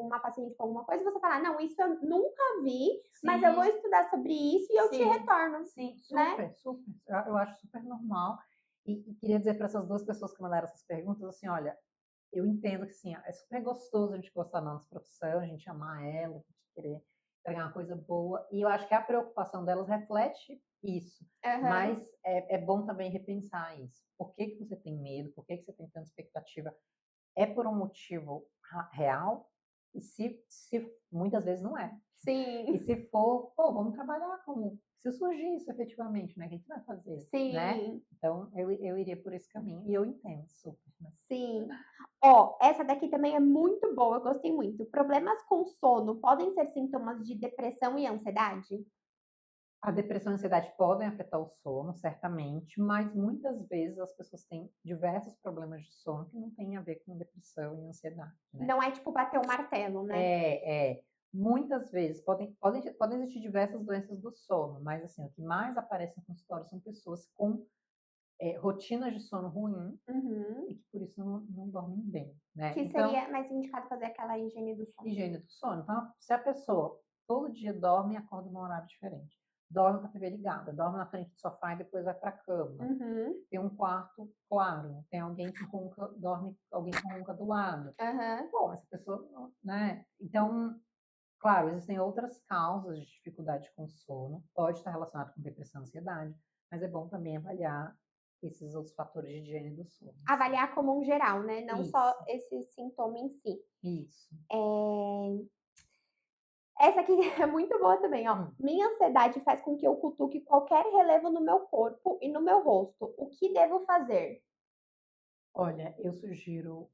alguma coisa e você falar, não, isso eu nunca vi, mas eu vou Sim, estudar sobre isso e eu te sim, retorno, sim, né? super, super. Eu acho super normal. E queria dizer para essas duas pessoas que mandaram essas perguntas assim, olha, eu entendo que sim, é super gostoso a gente gostar da nossa profissão, a gente amar ela, a gente querer pegar uma coisa boa. E eu acho que a preocupação delas reflete isso. Aham. Mas é bom também repensar isso. Por que que você tem medo? Por que que você tem tanta expectativa? É por um motivo real? E se muitas vezes não é. E Sim, se for, pô, vamos trabalhar como se surgir isso efetivamente, né? O que a gente vai fazer, né? sim, Então, eu iria por esse caminho. E eu entendo super, né? sim. Ó, essa daqui também é muito boa, eu gostei muito. Problemas com sono podem ser sintomas de depressão e ansiedade? A depressão e a ansiedade podem afetar o sono, certamente, mas muitas vezes as pessoas têm diversos problemas de sono que não têm a ver com depressão e ansiedade, né? Não é tipo bater o martelo, né? Muitas vezes podem existir diversas doenças do sono, mas assim, o que mais aparece no consultório são pessoas com rotinas de sono ruim Uhum. e que por isso não dormem bem, né? Que Então, seria mais indicado fazer aquela higiene do sono. higiene do sono. Então, se a pessoa todo dia dorme e acorda num horário diferente, dorme com a TV ligada, dorme na frente do sofá e depois vai para a cama. Uhum. Tem um quarto claro, tem alguém que ronca, dorme alguém que ronca do lado. Aham. Bom, essa pessoa, né? Então, claro, existem outras causas de dificuldade com sono, pode estar relacionado com depressão e ansiedade, mas é bom também avaliar esses outros fatores de higiene do sono. Avaliar como um geral, né? Não só Isso, esse sintoma em si. isso. Essa aqui é muito boa também, ó. Hum. Minha ansiedade faz com que eu cutuque qualquer relevo no meu corpo e no meu rosto. O que devo fazer? Olha, eu sugiro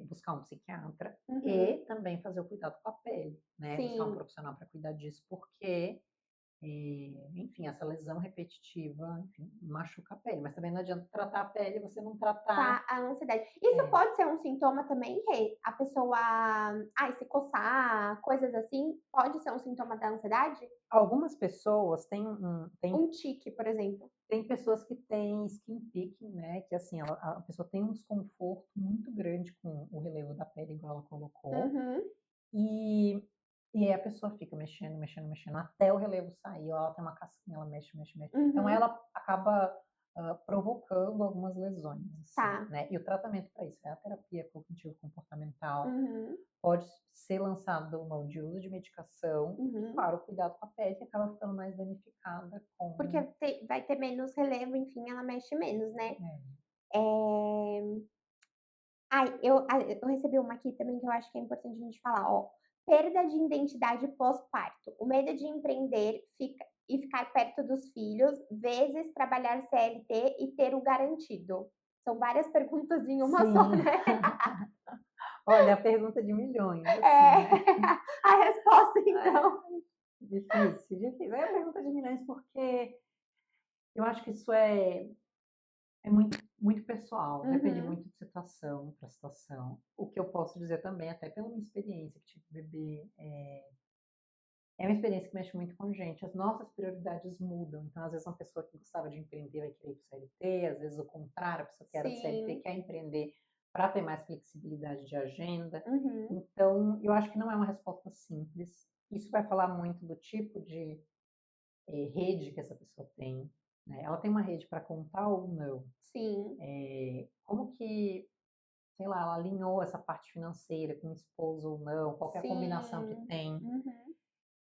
buscar um psiquiatra Uhum. e também fazer o cuidado com a pele, né? Buscar um Sim. profissional para cuidar disso, porque enfim, essa lesão repetitiva, enfim, machuca a pele, mas também não adianta tratar a pele e você não tratar. Tá, a ansiedade. Isso É, pode ser um sintoma também, Rê? A pessoa, ai, se coçar, coisas assim, pode ser um sintoma da ansiedade? algumas pessoas Um tique, por exemplo. tem pessoas que têm skin picking, né? Que assim, a pessoa tem um desconforto muito grande com o relevo da pele, igual ela colocou, Uhum. e, e aí a pessoa fica mexendo, mexendo, mexendo, até o relevo sair, ou ela tem uma casquinha, ela mexe, mexe, mexe. Então Uhum. ela acaba provocando algumas lesões, assim, Tá. né? E o tratamento para isso é a terapia cognitivo-comportamental, Uhum. pode ser lançado mão de uso de medicação, e Uhum. claro, o cuidado com a pele, que acaba ficando mais danificada Porque com... vai ter menos relevo, enfim, ela mexe menos, né? É, Ai, eu recebi uma aqui também que eu acho que é importante a gente falar, ó. Perda de identidade pós-parto. O medo de empreender e ficar perto dos filhos, vezes trabalhar CLT e ter o garantido. São várias perguntas em uma só, sim. né? Olha, a pergunta de milhões, assim, É, né? a resposta É então. difícil, difícil. É a pergunta de milhões porque eu acho que isso é muito, muito pessoal, depende Uhum, muito de situação para situação. O que eu posso dizer também, até pela minha experiência que tive bebê, é uma experiência que mexe muito com a gente. As nossas prioridades mudam. Então, às vezes, uma pessoa que gostava de empreender vai querer ir para o CLT, às vezes, o contrário, a pessoa que era do CLT sim. quer empreender para ter mais flexibilidade de agenda. Uhum, Então, eu acho que não é uma resposta simples. Isso vai falar muito do tipo de rede que essa pessoa tem, né? Ela tem uma rede para contar ou não? sim, Como que, sei lá, ela alinhou essa parte financeira com o esposo ou não? Qual que é a combinação que sim. tem? Uhum,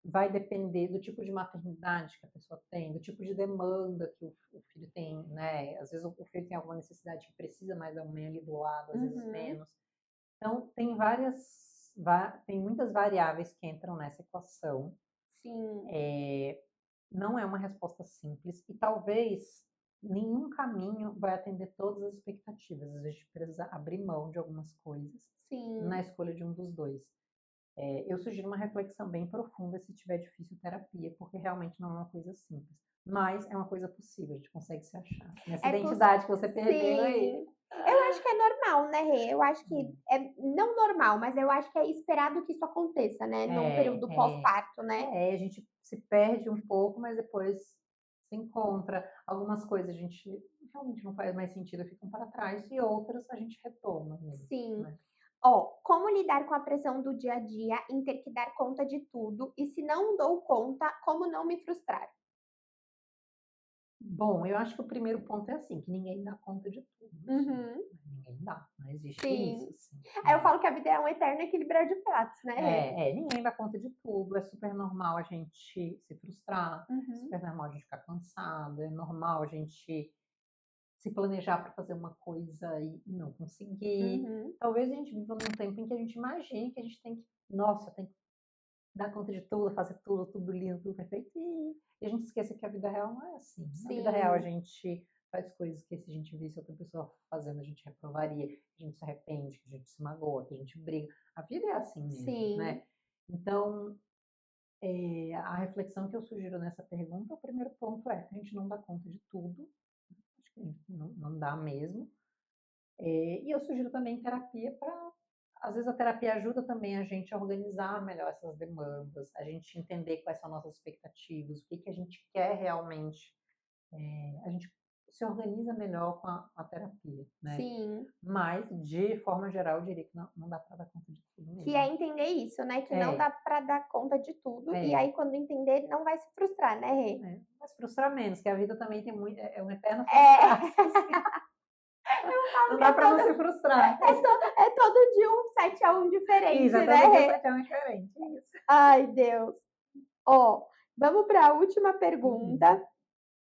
Vai depender do tipo de maternidade que a pessoa tem, do tipo de demanda que o filho tem, né? Às vezes o filho tem alguma necessidade que precisa mais da mãe ali do lado, às vezes uhum, menos. Então, tem muitas variáveis que entram nessa equação. sim. Não é uma resposta simples e talvez nenhum caminho vai atender todas as expectativas. Às vezes a gente precisa abrir mão de algumas coisas na Sim. escolha de um dos dois. Eu sugiro uma reflexão bem profunda se tiver difícil terapia, porque realmente não é uma coisa simples. Mas é uma coisa possível, a gente consegue se achar. Nessa É poss identidade que você perdeu aí. Sim. Eu acho que é normal, né, Rê? Eu acho que é não normal, mas eu acho que é esperado que isso aconteça, né, num É, período é, pós-parto, né. a gente se perde um pouco, mas depois se encontra. Algumas coisas a gente realmente não faz mais sentido, ficam para trás, e outras a gente retoma mesmo, Sim. né? Ó, como lidar com a pressão do dia a dia em ter que dar conta de tudo e se não dou conta, como não me frustrar? Bom, eu acho que o primeiro ponto é assim, que ninguém dá conta de tudo, assim, Uhum. ninguém dá, não existe isso, Sim. assim. Aí eu falo que a vida é um eterno equilibrar de pratos, né, Rê? Ninguém dá conta de tudo, é super normal a gente se frustrar, é Uhum. super normal a gente ficar cansado, é normal a gente se planejar para fazer uma coisa e não conseguir. Uhum. Talvez a gente viva num tempo em que a gente imagine que a gente tem que, nossa, tem que dar conta de tudo, fazer tudo, tudo lindo, tudo perfeito, e a gente esqueça que a vida real não é assim. Na vida real a Sim. gente faz coisas que se a gente visse outra pessoa fazendo, a gente reprovaria, a gente se arrepende, que a gente se magoa, que a gente briga. A vida é assim mesmo, Sim. né? Então, a reflexão que eu sugiro nessa pergunta, o primeiro ponto é, a gente não dá conta de tudo, acho que a gente não dá mesmo. E eu sugiro também terapia para. Às vezes a terapia ajuda também a gente a organizar melhor essas demandas, a gente entender quais são nossas expectativas, o que, que a gente quer realmente. A gente se organiza melhor com a terapia, né? Sim. Mas, de forma geral, eu diria que não dá para dar conta de tudo Que Que é entender isso, né? Que não É, dá pra dar conta de tudo. E é, aí, quando entender, não vai se frustrar, né, Rê? é. Mas frustrar menos, que a vida também tem muito, é um eterno É, frustrar. falo Não que dá para não se frustrar. é todo dia um 7-1 diferente, Isso, é né, todo dia Rê? 7 anos diferente. Isso. Ai, Deus. Ó, vamos para a última Uhum. pergunta,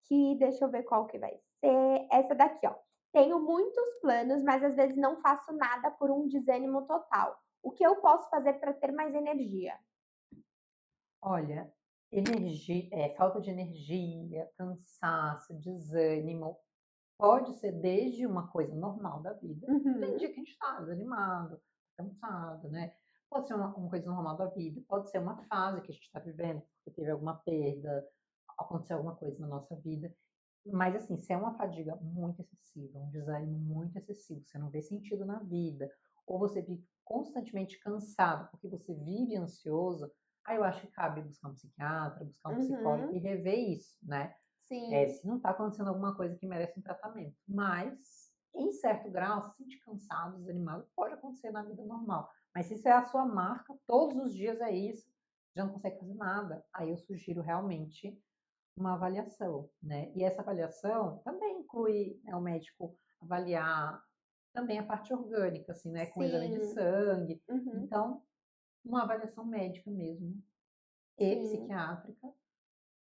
que deixa eu ver qual que vai ser. Essa daqui, ó. Tenho muitos planos, mas às vezes não faço nada por um desânimo total. O que eu posso fazer para ter mais energia? Olha, falta de energia, cansaço, desânimo, pode ser desde uma coisa normal da vida. Tem Uhum, dia que a gente está desanimado, cansado, né? Pode ser uma coisa normal da vida, pode ser uma fase que a gente está vivendo, porque teve alguma perda, aconteceu alguma coisa na nossa vida. Mas assim, se é uma fadiga muito excessiva, um desânimo muito excessivo, você não vê sentido na vida, ou você vive constantemente cansado porque você vive ansioso, aí eu acho que cabe buscar um psiquiatra, buscar um psicólogo uhum, e rever isso, né? sim, Se não está acontecendo alguma coisa que merece um tratamento. Mas, em certo grau, se sentir cansado, desanimado, pode acontecer na vida normal. Mas se isso é a sua marca, todos os dias é isso, já não consegue fazer nada, aí eu sugiro realmente uma avaliação, né? E essa avaliação também inclui, né, o médico avaliar também a parte orgânica, assim, né? Com exame de sim, sangue. uhum, Então, uma avaliação médica mesmo e sim. psiquiátrica,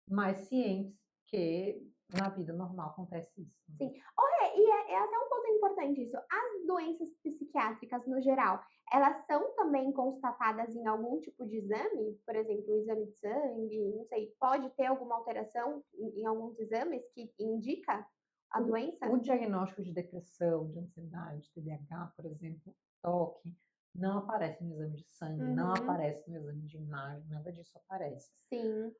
mas cientes que na vida normal acontece isso. Sim. Olha, e é até um ponto importante isso. As doenças psiquiátricas, no geral, elas são também constatadas em algum tipo de exame? Por exemplo, o exame de sangue, não sei, pode ter alguma alteração em alguns exames que indica a O doença? diagnóstico de depressão, de ansiedade, TDAH, por exemplo, toque, não aparece no exame de sangue, não Uhum, aparece no exame de imagem, nada disso aparece. sim,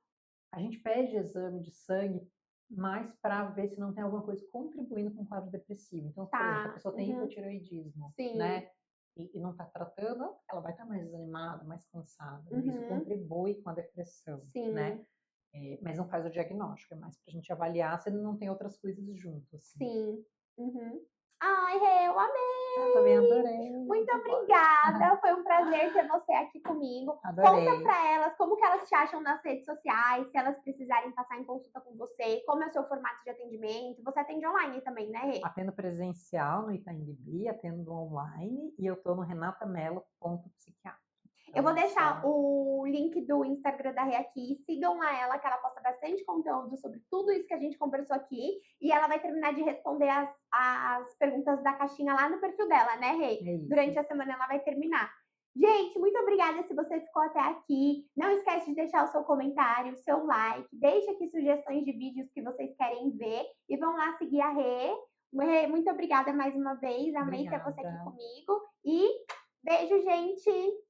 A gente pede exame de sangue mais para ver se não tem alguma coisa contribuindo com o quadro depressivo. Então, por exemplo, a tá, pessoa tem uhum, hipotireoidismo, sim, né? E não está tratando, ela vai estar mais desanimada, mais cansada, né? Isso uhum, contribui com a depressão, né? sim, Mas não faz o diagnóstico, é mais para a gente avaliar se não tem outras coisas junto, assim. sim, uhum. Ai, Rê, eu Ah, também amei! adorei, Muito que bom. obrigada, foi um prazer ter você aqui comigo. Conta Adorei. para elas como que elas te acham nas redes sociais, se elas precisarem passar em consulta com você, como é o seu formato de atendimento. Você atende online também, né, Rê? Atendo presencial no Itaim Bibi, atendo online e eu estou no renatamelo.psiquiatra. Eu vou Então, deixar só o link do Instagram da Rê aqui. Sigam lá ela, que ela posta bastante conteúdo sobre tudo isso que a gente conversou aqui. E ela vai terminar de responder as perguntas da caixinha lá no perfil dela, né, Rê? é isso. Durante a semana ela vai terminar. Gente, muito obrigada se você ficou até aqui. Não esquece de deixar o seu comentário, o seu like. Deixe aqui sugestões de vídeos que vocês querem ver. E vão lá seguir a Rê. Rê, muito obrigada mais uma vez. Amei ter você aqui Obrigada. comigo. E beijo, gente!